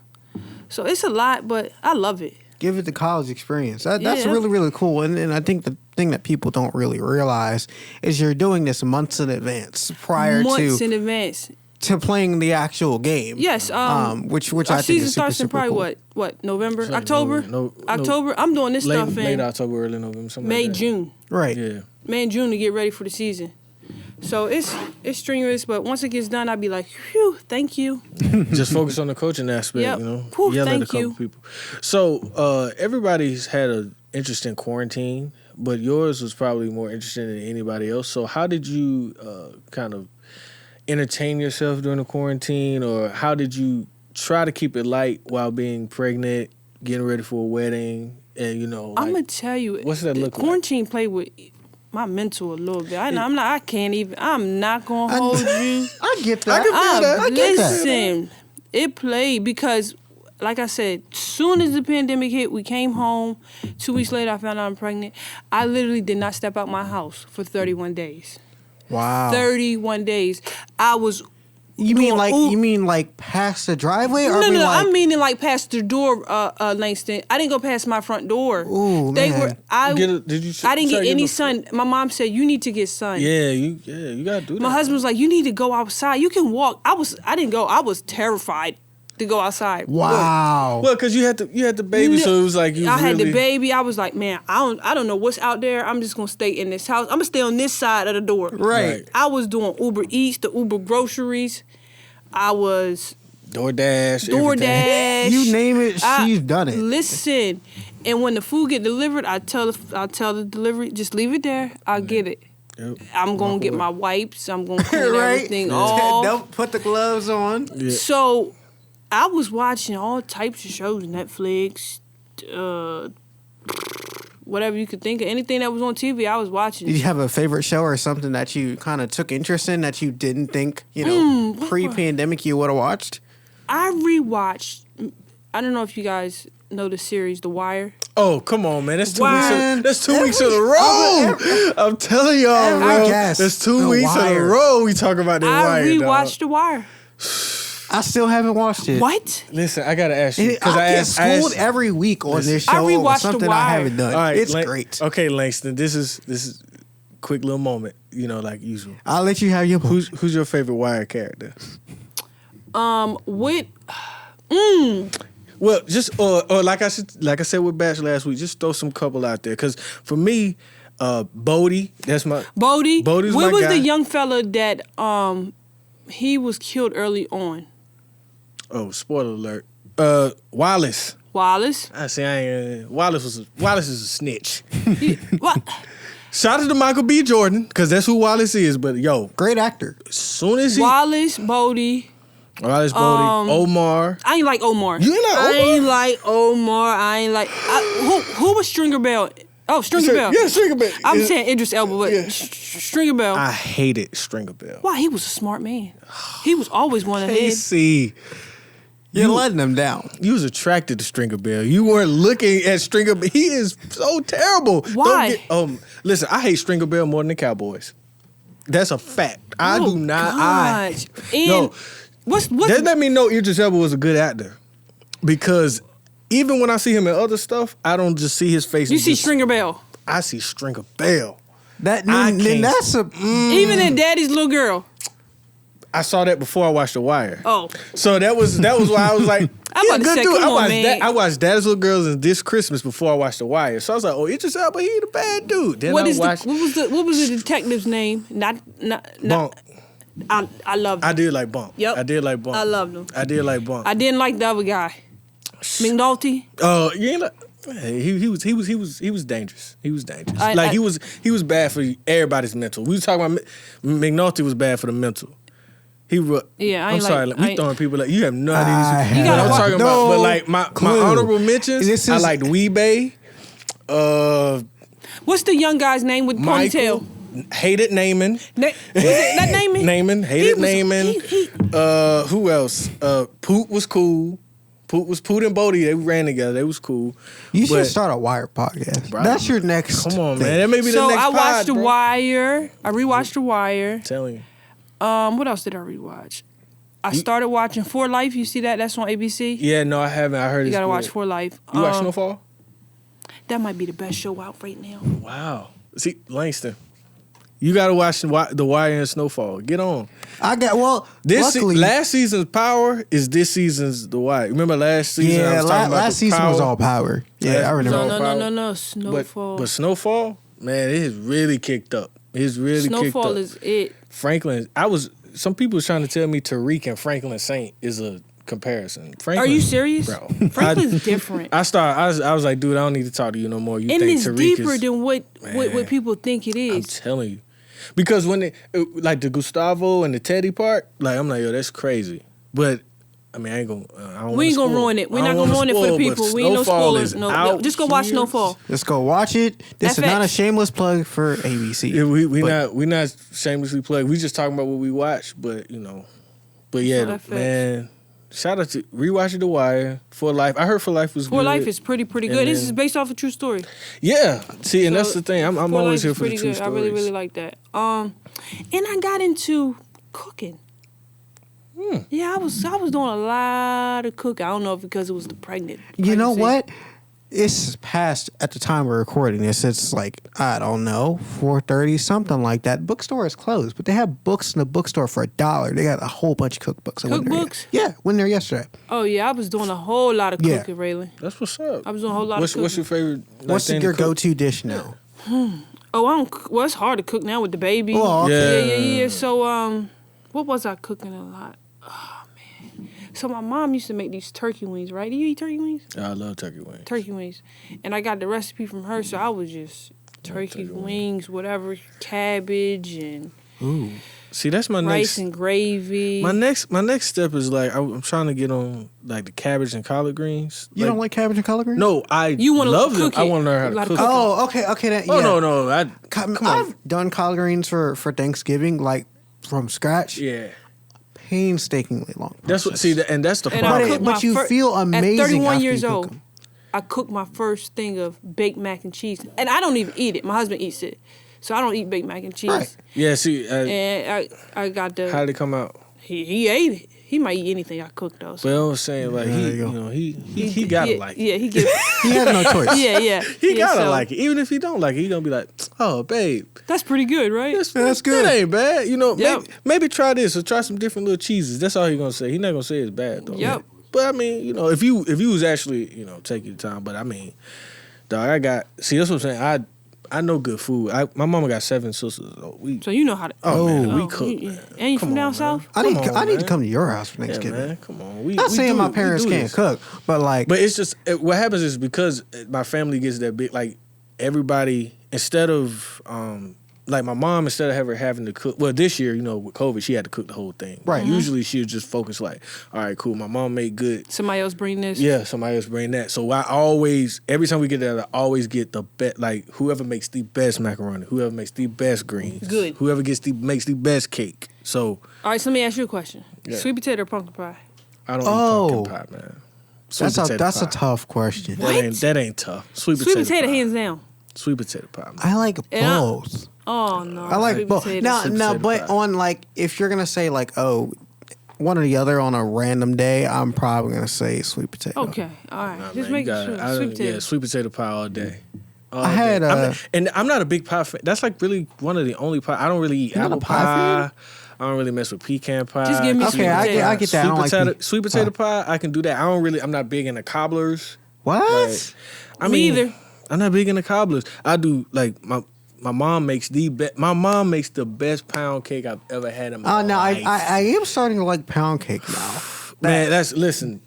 So it's a lot, but I love it.
Give it the college experience. That's really, really cool. And I think the thing that people don't really realize is you're doing this months in advance prior to playing the actual game.
Yes.
Which
our
I think
season
is
starts in probably
cool.
what November,
like
October, October. I'm doing this stuff in
late October, early November, something
May,
like that.
June.
Right.
Yeah.
May and June to get ready for the season. So it's strenuous, but once it gets done, I'd be like, phew, thank you.
Just focus on the coaching aspect,
Yep.
you know.
Whew,
Yell at a
thank
couple
you.
people. So everybody's had an interesting quarantine, but yours was probably more interesting than anybody else. So how did you kind of entertain yourself during the quarantine, or how did you try to keep it light while being pregnant, getting ready for a wedding, and
I'm gonna tell you,
what's that look like?
Quarantine played with my mental a little bit. I'm not gonna hold you.
I get that.
I get that. It played because, like I said, soon as the pandemic hit, we came home. 2 weeks later, I found out I'm pregnant. I literally did not step out my house for 31 days.
Wow.
31 days. I was.
You mean like past the driveway? Or
No,
like...
I'm meaning like past the door, Langston. I didn't go past my front door.
Ooh, man.
I didn't get any sun. My mom said, you need to get sun.
Yeah, you gotta do that.
My husband was like, you need to go outside. You can walk. I didn't go. I was terrified to go outside.
Wow.
Well, because you had the baby, so it was like
I had the baby. I was like, man, I don't know what's out there. I'm just gonna stay in this house. I'm gonna stay on this side of the door.
Right.
I was doing Uber Eats, the Uber groceries. I was
DoorDash.
You name it, she's done it.
Listen, and when the food get delivered, I'll tell the delivery, just leave it there. I'll get it.
Yep.
I'm gonna get my wipes. I'm gonna clean everything off.
Don't put the gloves on.
Yeah.
So I was watching all types of shows, Netflix, whatever you could think of. Anything that was on TV, I was watching.
Did you have a favorite show or something that you kind of took interest in that you didn't think, pre-pandemic you would have watched?
I rewatched. I don't know if you guys know the series The Wire.
Oh, come on, man. That's 2 weeks. That's 2 weeks in a row. I'm telling y'all, bro. That's 2 weeks in a row we talk about The Wire.
I rewatched The Wire.
I still haven't watched it.
What?
Listen, I gotta ask you because
I get schooled every week on this show.
I rewatched
something
The Wire.
I haven't done.
All right,
it's great.
Okay, Langston, this is quick little moment. Like usual.
I'll let you have your.
Who's your favorite Wire character? Well, just or like I said with Batch last week, just throw some couple out there. Because for me, Bodie, that's my
Bodie's
my guy.
Where was the young fella that he was killed early on?
Oh, spoiler alert. Wallace.
Wallace.
Wallace is a snitch.
What?
Shout out to Michael B. Jordan, because that's who Wallace is. But yo,
great actor.
As soon as he
Wallace, Bodie,
Omar.
I ain't like Omar.
You ain't like Omar?
I ain't like Omar. I ain't like who was Stringer Bell? Oh, Stringer Bell.
Yeah, Stringer Bell.
I'm saying Idris Elba, but Stringer Bell.
I hated Stringer Bell.
Why? He was a smart man. He was always one ahead.
KC.
You're letting him down.
You was attracted to Stringer Bell. You weren't looking at Stringer Bell. He is so terrible.
Why?
Listen, I hate Stringer Bell more than the Cowboys. That's a fact. I do not. That let me know Idris Elba was a good actor, because even when I see him in other stuff, I don't just see his face.
You see Stringer Bell.
I see Stringer Bell.
That's
even in Daddy's Little Girl.
I saw that before I watched The Wire.
Oh,
so that was why I was like,
I'm about to say, come on, man.
I watched Daddy's Little Girls and This Christmas before I watched The Wire. So I was like, oh, Idris Elba, he the bad dude. Then what was
the detective's name? Not
Bump.
I loved him.
I did like Bump.
Yep.
I did like Bump.
I loved him.
I did like Bump.
I didn't like the other guy, McNulty.
Oh, you ain't like. He was dangerous. He was dangerous. He was bad for everybody's mental. We was talking about McNulty was bad for the mental. I'm sorry. We throwing people like you have no idea.
You gotta
I'm talking about, but like my honorable mentions. I liked Weebay.
What's the young guy's name with
Michael,
ponytail?
Hated Naaman.
Was it that Naaman?
Naaman. Hated Naaman. Who else? Poot was cool. Poot and Bodie. They ran together. They was cool.
You should start a Wire podcast. Bro, that's your next.
Come on, man. That may be the next.
So I watched The Wire. I rewatched The Wire.
I'm telling you.
What else did I rewatch? I started watching For Life. You see that? That's on ABC.
Yeah, no, I haven't. I heard
you gotta watch For Life.
You watch Snowfall?
That might be the best show out right now.
Wow. See, Langston, you gotta watch The Wire and Snowfall. Get on.
Last
season's Power is this season's The Wire. Remember last season?
Yeah,
I was talking about
last season was all Power. Yeah, I remember.
No. Snowfall.
But Snowfall, man, it has really kicked up. It's really kicked up.
Snowfall is it.
Franklin, some people was trying to tell me Tariq and Franklin Saint is a comparison. Franklin,
are you serious?
Bro,
Franklin's different.
I was like, dude, I don't need to talk to you no more. You
and
think
it's
Tariq
deeper
is,
than what people think it is.
I'm telling you. Because when they, like the Gustavo and the Teddy part, like I'm like, yo, that's crazy. But I mean, I ain't gonna.
We ain't gonna ruin it. We're not gonna ruin it for the people. We ain't no spoilers. No, just go watch Snowfall.
Just go watch it. This is not a shameless plug for ABC.
Yeah, we not shamelessly plug. We just talking about what we watch, but you know, but yeah, man. Shout out to rewatching The Wire. For Life. I heard For Life was good.
For Life is pretty good. This is based off a true story.
Yeah. See, and that's the thing. I'm always here for the true stories.
I really, really like that. And I got into cooking. Yeah, I was doing a lot of cooking. I don't know if because it was the pregnant.
You know what? It's past at the time we're recording this. It's like, I don't know, 4:30, something like that. Bookstore is closed, but they have books in the bookstore for $1. They got a whole bunch of cookbooks.
Cookbooks?
Yeah, went there yesterday.
Oh yeah, I was doing a whole lot of cooking, Raylan.
That's what's up.
I was doing a whole lot of cooking.
What's your favorite?
What's your go-to dish now?
Oh, I don't. Well, it's hard to cook now with the baby.
Oh,
okay. Yeah. So, what was I cooking a lot? Oh man. So my mom used to make these turkey wings, right? Do you eat turkey wings?
I love turkey wings.
Turkey wings. And I got the recipe from her, so I was just turkey wings, whatever, cabbage and
see, that's my
rice and gravy.
My next step is like I'm trying to get on like the cabbage and collard greens.
You don't like cabbage and collard greens?
No, you love them. I want to learn how to cook.
Oh, okay.
No.
I've done collard greens for Thanksgiving, like from scratch.
Yeah.
Painstakingly long process.
That's what. See, and that's the problem.
But you feel amazing.
At 31
after
years
you cook
old,
them.
I cooked my first thing of baked mac and cheese, and I don't even eat it. My husband eats it, so I don't eat baked mac and cheese.
Right.
Yeah. See,
and I got the.
How did it come out?
He ate it. He might eat anything I cook though. So.
But I was saying like he gotta like it.
Yeah,
he had no choice.
Yeah.
He gotta like it. Even if he don't like it, he gonna be like, oh babe.
That's pretty good, right?
That's good. That ain't bad. You know, maybe try this or try some different little cheeses. That's all he gonna say. He not gonna say it's bad though.
Yep.
But I mean, you know, if you was actually, you know, taking your time. But I mean, dog, that's what I'm saying. I know good food. My mama got 7 sisters.
So you know how to.
Man, we cook.
And you from down south?
I need to come to your house for Thanksgiving.
Yeah, man, come on.
Not saying my parents can't cook, but like.
But it's just what happens is because my family gets that big. Like everybody, instead of like my mom, instead of ever having to cook. Well, this year, you know, with COVID, she had to cook the whole thing.
Right.
Usually, she would just focus like, all right, cool. My mom made good.
Somebody else bring this.
Yeah, somebody else bring that. So I always, every time we get there, I always get the best. Like whoever makes the best macaroni, whoever makes the best greens, whoever makes the best cake. So.
All right, so let me ask you a question: sweet potato or pumpkin pie?
I don't eat pumpkin pie, man.
That's a tough question.
That ain't tough. Sweet
potato hands down.
Sweet potato pie. Man.
I like both.
Oh no!
I like both. Now, but on like if you're gonna say like one or the other on a random day, I'm probably gonna say sweet potato.
Okay, all right. Just make sure. Sweet potato.
Yeah, sweet potato pie all day.
I'm
not a big pie fan. That's like really one of the only pie. I don't really eat apple pie. I don't really mess with pecan pie.
Just give me sweet potato.
I get that.
Sweet potato pie, I can do that. I'm not big into cobblers.
What?
Me either.
I'm not big into cobblers. I do like my mom makes the best. My mom makes the best pound cake I've ever had in my life.
I am starting to like pound cake now.
Man, listen.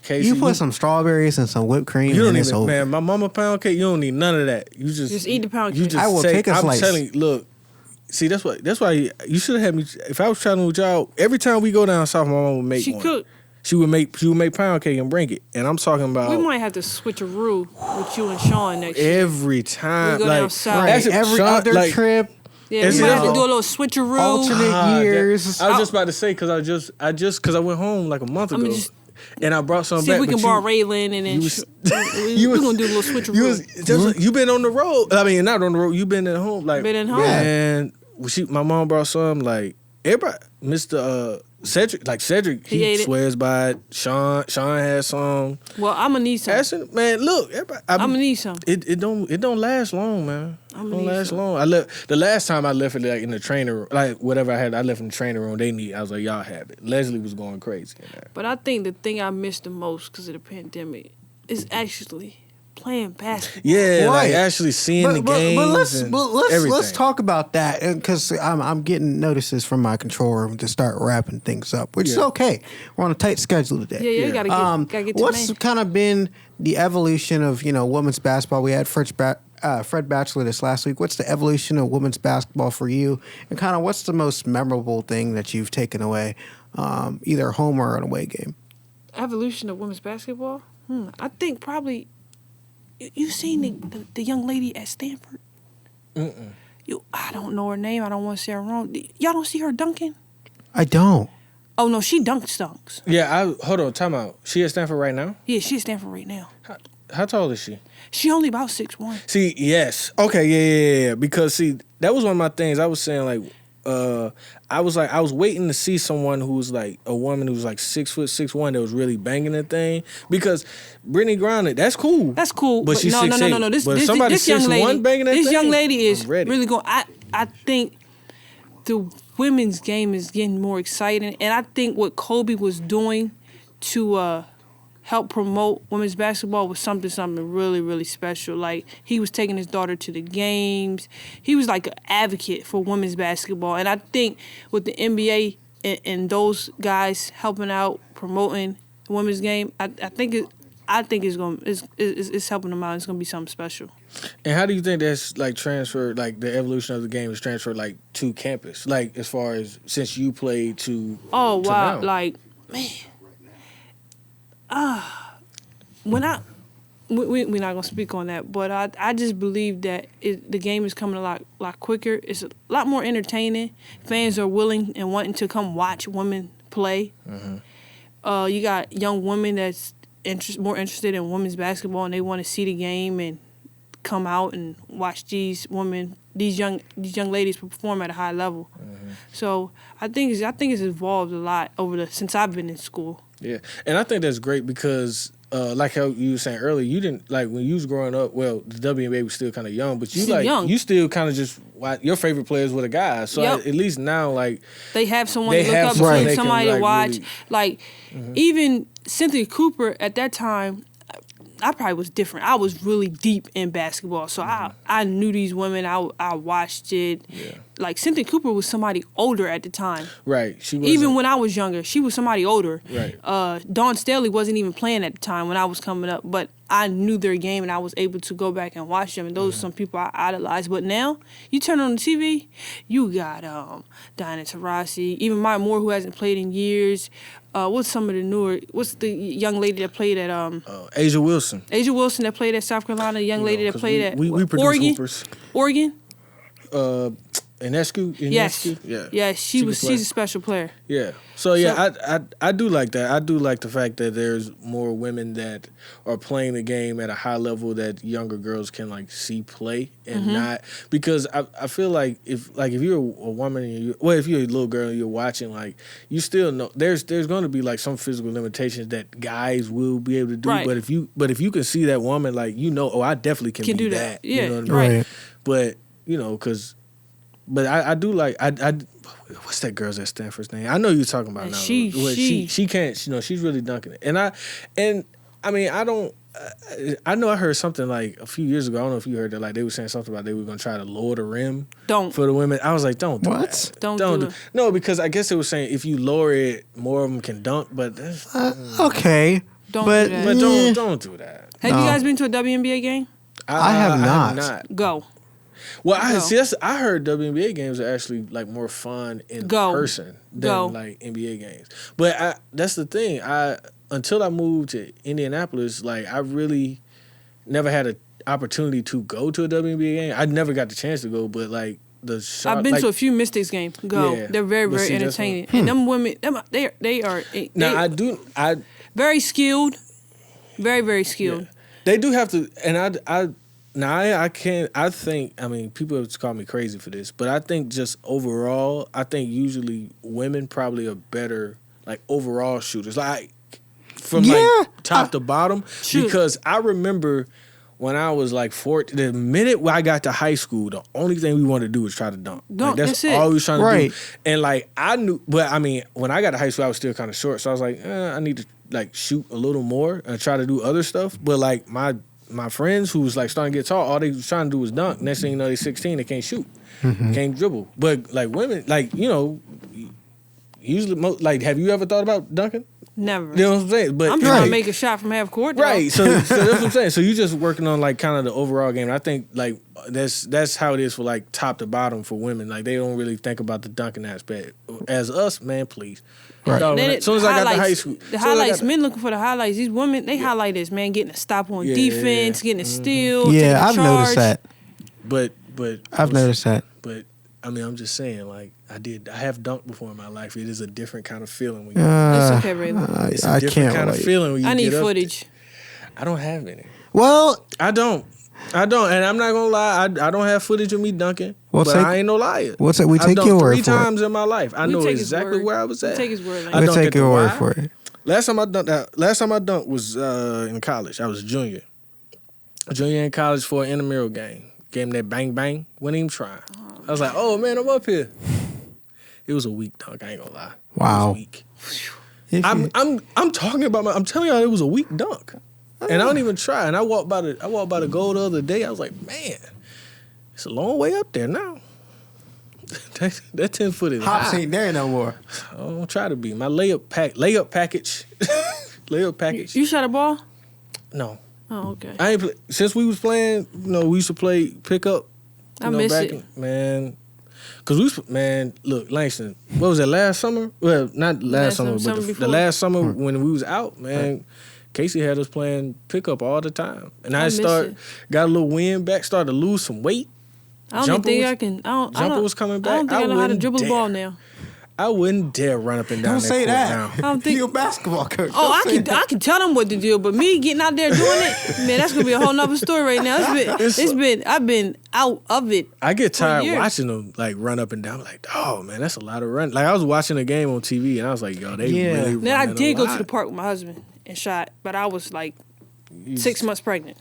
Casey,
you put some strawberries and some whipped cream.
You don't even, man. My mama pound cake. You don't need none of that. You just
eat the pound cake.
I will take a slice.
I'm telling you, look. See, that's why you should have had me. If I was traveling with y'all, every time we go down south, my mom would make one.
Cooked.
She would make pound cake and bring it, and I'm talking about.
We might have to switcheroo with you and Sean next year.
Every time,
we go down south.
Every other trip.
Yeah, we might have to do a little switcheroo.
Alternate years.
I was just about to say because I went home like a month ago. And I brought some back.
See if we can borrow Ralan and then we're going to do a little switcheroo.
You been on the road. I mean, not on the road. You been at home.
Been at home.
And my mom brought some, like, everybody, Mr. Cedric, he swears by it. Sean had some.
Well, I'm going to need some.
Man, look, everybody.
I'm going to need some.
It don't last long, man.
I'm
don't last long. The last time I left it like in the training room, like whatever I had, I left in the training room. I was like, y'all have it. Leslie was going crazy in there.
But I think the thing I missed the most because of the pandemic is actually playing basketball.
Yeah, like actually seeing the games.
Let's talk about that because I'm getting notices from my control room to start wrapping things up, which is okay. We're on a tight schedule today.
Yeah, you gotta get to
what's kind of been the evolution of women's basketball? We had Fred Batchelor this last week. What's the evolution of women's basketball for you, and kind of what's the most memorable thing that you've taken away, either home or an away game?
Evolution of women's basketball? I think probably. You seen the young lady at Stanford? I don't know her name. I don't want to say her wrong. Y'all don't see her dunking?
I don't.
Oh, no, she dunks.
Yeah, hold on, time out. She at Stanford right now?
Yeah, she at Stanford right now.
How tall is she?
She only about 6'1".
See, yes. Okay, yeah. Because, see, that was one of my things. I was saying, like, I was waiting to see someone who was like a woman who was like 6'6" that was really banging the thing, because Brittany Griner, that's cool.
That's cool.
But she's
no.
6'8".
This young lady,
banging that
this
thing,
young lady is really going. I think the women's game is getting more exciting, and I think what Kobe was doing to help promote women's basketball was something really, really special. Like, he was taking his daughter to the games. He was like an advocate for women's basketball. And I think with the NBA and those guys helping out, promoting the women's game, I think it's helping them out. It's gonna be something special.
And how do you think that's like transferred, like the evolution of the game is transferred like to campus? Like, as far as since you played to
wow,
now?
Like, man. We're not gonna speak on that, but I just believe that the game is coming a lot quicker. It's a lot more entertaining. Fans are willing and wanting to come watch women play. Mm-hmm. You got young women that's more interested in women's basketball, and they want to see the game and come out and watch these young ladies perform at a high level. Mm-hmm. So I think it's evolved a lot since I've been in school. Yeah,
and I think that's great because, like how you were saying earlier, you didn't like when you was growing up. Well, the WNBA was still kind of young, but you still kind of just your favorite players were the guys. So at least now, like
they have someone to look up to, somebody to watch. Really, even Cynthia Cooper at that time. I probably was different. I was really deep in basketball, so I knew these women. I watched it. Yeah. Like, Cynthia Cooper was somebody older at the time.
Right. She was.
Even when I was younger, she was somebody older.
Right.
Dawn Staley wasn't even playing at the time when I was coming up, but I knew their game and I was able to go back and watch them. And those are some people I idolized. But now, you turn on the TV, you got Diana Taurasi, even Maya Moore, who hasn't played in years. What's some of the newer? What's the young lady that played at
Asia Wilson?
Asia Wilson that played at South Carolina. The young lady that played at
we
Oregon.
Hoopers.
Oregon.
Inescu?
Yes.
Yeah,
she's a special player.
Yeah. So I do like that. I do like the fact that there's more women that are playing the game at a high level that younger girls can like see play and not, because I feel like if you're a woman and if you're a little girl and you're watching, like, you still know there's going to be like some physical limitations that guys will be able to do.
Right.
But if you can see that woman, like, I definitely can do that.
Yeah.
You know what I mean?
Right.
But But I do like what's that girl's at Stanford's name? I know you're talking about now. She can't. She's really dunking it. And I mean I don't. I know I heard something like a few years ago. I don't know if you heard that. Like, they were saying something about they were going to try to lower the rim. For the women. I was like, don't do that.
Don't do it.
No, because I guess they were saying if you lower it, more of them can dunk. But
okay.
Don't do that.
But don't do that.
Have you guys been to a WNBA game?
I have not.
Go.
Well, I heard WNBA games are actually like more fun in person than like NBA games. But that's the thing. Until I moved to Indianapolis, like I really never had an opportunity to go to a WNBA game. I never got the chance to go, but like
I've been to a few Mystics games. Yeah, they're very, very entertaining. And them women, they are. Very skilled, very, very skilled.
Yeah. They do have to, and I can't. I think. I mean, people have called me crazy for this, but I think just overall, I think usually women probably are better like overall shooters, like from like top to bottom. Because I remember when I was like 14, the minute I got to high school, the only thing we wanted to do was try to dunk. Like, that's all we was trying to do. And like I knew, but I mean, when I got to high school, I was still kind of short, so I was like, I need to like shoot a little more and try to do other stuff. But like my friends who was like starting to get tall, all they was trying to do was dunk. Next thing you know, they 16, they can't shoot, can't dribble. But like women, like usually, like, have you ever thought about dunking?
Never.
You know what I'm saying? But
I'm trying to make a shot from half court.
Right. So that's what I'm saying. So you're just working on like kind of the overall game. And I think like that's how it is for like top to bottom for women. Like they don't really think about the dunking aspect. As us, man, please. Right. As soon as I got to high school,
the highlights. Men looking for the highlights. These women, they highlight this, man, getting a stop on defense, getting a steal.
Yeah, I've noticed that.
But
I've noticed that.
But I mean, I'm just saying, like I have dunked before in my life. It is a different kind of feeling when you.
It's okay, Ralan.
It's a different kind of feeling when you.
I need footage.
I don't have any.
Well,
I don't, and I'm not gonna lie. I don't have footage of me dunking. But I ain't no liar.
We take your word for it.
3 times in my life. I know exactly where I was at.
Take his word.
We take your word for it.
Last time I dunked was in college. I was a junior in college for an intramural game. Gave him that bang bang. Wasn't even trying. I was like, oh man, I'm up here. It was a weak dunk. I ain't gonna lie.
Wow.
It was weak. I'm talking about I'm telling y'all it was a weak dunk. And I don't even try. And I walked by the goal the other day. I was like, man, it's a long way up there now. that 10 foot is
Hops
high.
ain't there no more.
I don't try to be. My layup package. Layup package.
You shot a ball?
No.
Oh, okay.
I ain't since we was playing, we used to play pickup.
I miss it.
Man. Cause look, Langston, what was that, last summer? Well, not last summer, but the last summer when we was out, man, Casey had us playing pickup all the time. And I got a little wind back, started to lose some weight.
I don't think I can.
Jumper was coming back.
I don't think I know how to dribble the ball now.
I wouldn't dare run up and down.
Don't say that.
I don't think
you're a basketball coach.
Oh, I can tell them what to do, but me getting out there doing it, man, that's gonna be a whole nother story right now. I've been out of it.
I get tired watching them like run up and down. I'm like, oh man, that's a lot of run. Like I was watching a game on TV and I was like, yo, they really.
Then I did go to the park with my husband and shot, but I was like 6 months pregnant.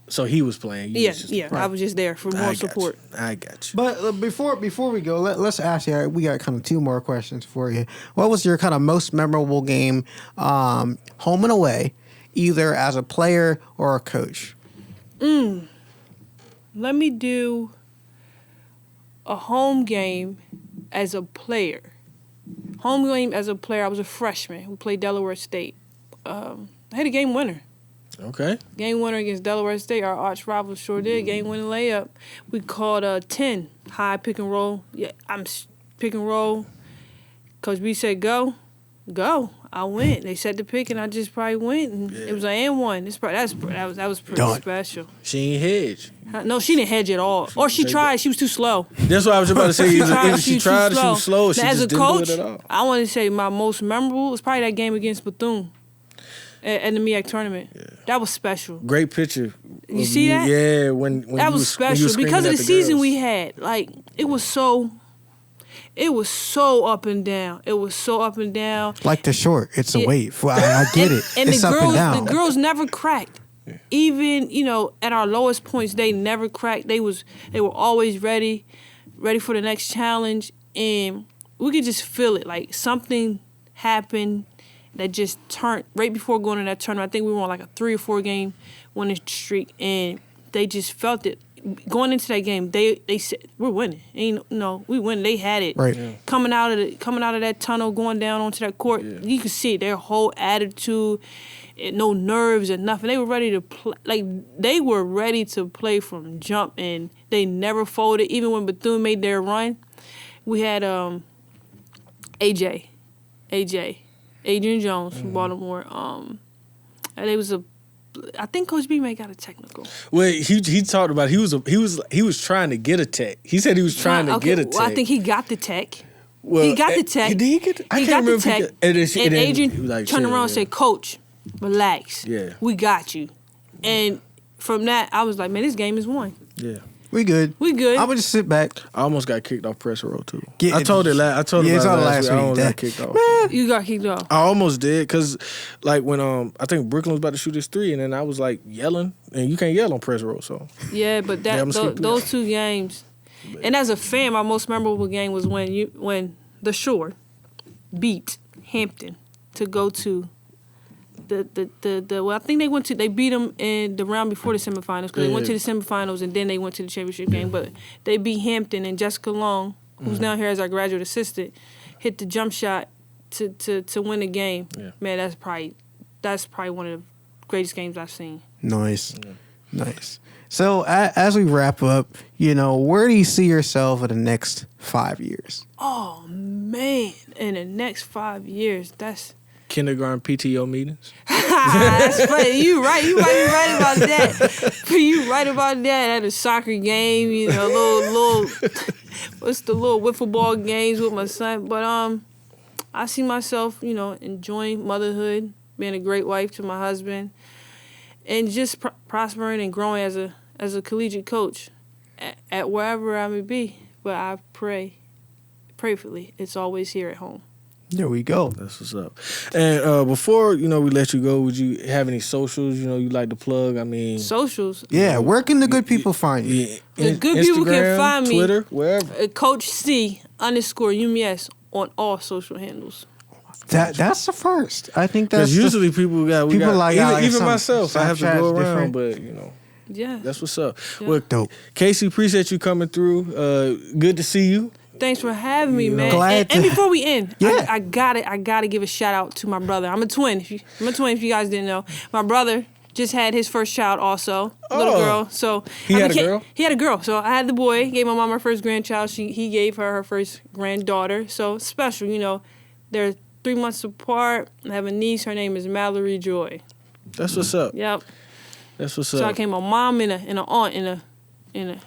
So he was playing.
I was just there for more support.
I got you.
But before we go, let's ask you. We got kind of 2 more questions for you. What was your kind of most memorable game, home and away, either as a player or a coach?
Let me do a home game as a player. Home game as a player. I was a freshman. We played Delaware State. I had a game winner.
Okay.
Game winner against Delaware State. Our arch rivals sure did. Game winning layup. We called 10 high pick and roll. Yeah, I'm pick and roll. Coach B said go. I went. They set the pick and I just probably went and it was an and one. That was pretty special.
She ain't hedge.
No, she didn't hedge at all. Or she tried. She was too slow.
That's what I was about to say. If she tried, she was slow. She
as
just
a coach,
didn't do it at all.
I want to say my most memorable was probably that game against Bethune. At the MEAC tournament. Yeah. That was special.
Great picture.
You see that?
Yeah, when
that was special because of the season we had. Like it was so up and down. It was so up and down.
Like the short, it's a wave. I get it.
And
it's
the girls never cracked. Yeah. Even at our lowest points, they never cracked. They were always ready for the next challenge, and we could just feel it. Like something happened. That just turned right before going to that tournament. I think we were on like a 3 or 4 game winning streak, and they just felt it. going into that game, they said we're winning. We win. They had it.
Right. Yeah.
Coming out of that tunnel, going down onto that court, you could see their whole attitude, no nerves and nothing. They were ready to play. Like they were ready to play from jump, and they never folded. Even when Bethune made their run, we had Adrian Jones from Baltimore. And it was I think Coach B may got a technical.
Well, he talked about he was trying to get a tech. He said he was trying to get a tech.
Well, I think he got the tech. Well, he got the tech.
Did he get? I
he
can't
got
remember.
The tech. And Adrian turned around and said, "Coach, relax.
Yeah,
we got you." And from that, I was like, "Man, this game is won."
Yeah.
We good.
I'm
gonna just sit back.
I almost got kicked off press row too. I told it last week. I almost got kicked off.
Man. You got kicked off.
I almost did because, like when I think Brooklyn was about to shoot his 3, and then I was like yelling, and you can't yell on press row. So
yeah, but those 2 games, and as a fan, my most memorable game was when the Shore beat Hampton to go to I think they beat them in the round before the semifinals because they went to the semifinals and then they went to the championship game. But they beat Hampton, and Jessica Long, who's down here as our graduate assistant, hit the jump shot to win the game. Yeah. Man, that's probably one of the greatest games I've seen.
Nice. So as we wrap up, where do you see yourself in the next 5 years?
Oh man, in the next 5 years, that's
kindergarten PTO meetings.
That's funny. You right. You might be right about that. You right about that. At a soccer game, little what's the little wiffle ball games with my son. But I see myself, enjoying motherhood, being a great wife to my husband, and just prospering and growing as a collegiate coach at wherever I may be. But I prayerfully, it's always here at home.
There we go.
That's what's up. And before, we let you go, would you have any socials, you'd like to plug? I mean...
Socials?
Yeah, where can the good people find you?
Yeah. The good people can find me...
Twitter, wherever.
Coach C _UMES on all social handles.
That's the first. I think that's...
Because usually people got... Even myself, I have to go around, but,
Yeah.
That's what's up.
Yeah.
Well, dope. Casey, appreciate you coming through. Good to see you.
Thanks for having me, man. And before we end, I gotta give a shout out to my brother. I'm a twin. I'm a twin. If you guys didn't know, my brother just had his first child, also little girl. So
he had a girl.
He had a girl. So I had the boy. Gave my mom her first grandchild. He gave her first granddaughter. So special, They're 3 months apart. I have a niece. Her name is Mallory Joy.
That's what's up.
Yep.
That's what's up.
So I became a mom and an aunt in the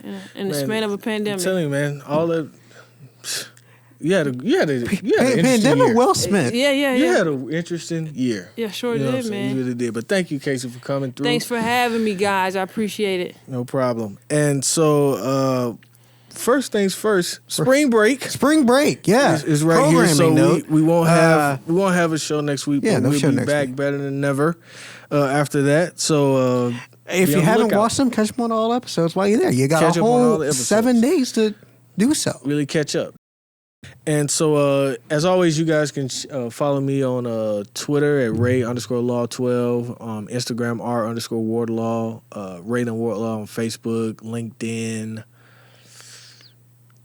span of a pandemic.
I'm telling you, man, all that. You had an interesting year.
Well spent.
Yeah.
You had an interesting year.
Yeah, sure did, man.
You really did. But thank you, Casey, for coming through.
Thanks for having me, guys. I appreciate it.
No problem. And so, first things first, spring break.
Spring break, yeah.
Is right here. So we won't have a show next week.
Yeah,
but
we'll
be back better than ever after that. So
if you haven't watched them, catch them on all episodes while you're there. You got a whole 7 days to do so.
Really catch up. And so, as always, you guys can follow me on Twitter at Ray_Law12, Instagram R_Wardlaw, Ralan Wardlaw on Facebook, LinkedIn,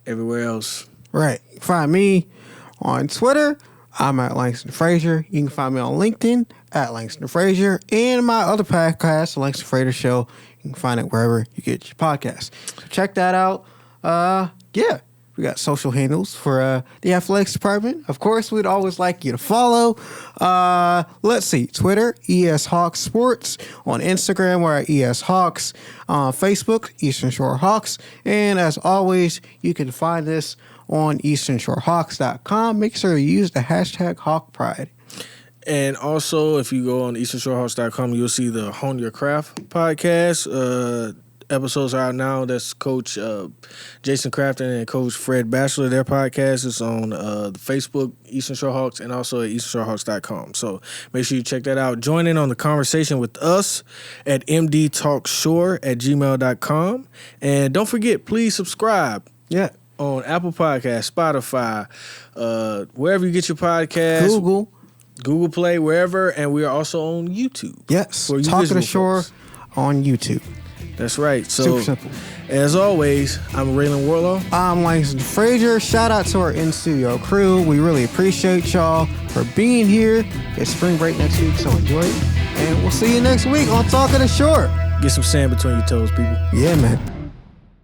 everywhere else.
Right. Find me on Twitter. I'm at Langston Frazier. You can find me on LinkedIn at Langston Frazier, and my other podcast, The Langston Frazier Show. You can find it wherever you get your podcasts. So check that out. Yeah. We got social handles for the athletics department. Of course, we'd always like you to follow. Let's see. Twitter, ES Hawks Sports. On Instagram, we're at ES Hawks. On Facebook, Eastern Shore Hawks. And as always, you can find us on EasternShoreHawks.com. Make sure you use the hashtag HawkPride.
And also, if you go on EasternShoreHawks.com, you'll see the Hone Your Craft podcast. Episodes are out now. That's Coach Jason Crafton and Coach Fred Batchelor. Their podcast is on the Facebook, Eastern Shore Hawks, and also at EasternShoreHawks.com. So make sure you check that out. Join in on the conversation with us at mdtalkshore@gmail.com. And don't forget, please subscribe.
Yeah.
On Apple Podcasts, Spotify, wherever you get your podcasts. Google Play, wherever. And we are also on YouTube.
Yes. Talking to Shore on YouTube.
That's right. So,
super simple.
As always, I'm Ralan Wardlaw.
I'm Langston Frazier. Shout out to our in-studio crew. We really appreciate y'all for being here. It's spring break next week, so enjoy it. And we'll see you next week on Talking the Shore.
Get some sand between your toes, people.
Yeah, man.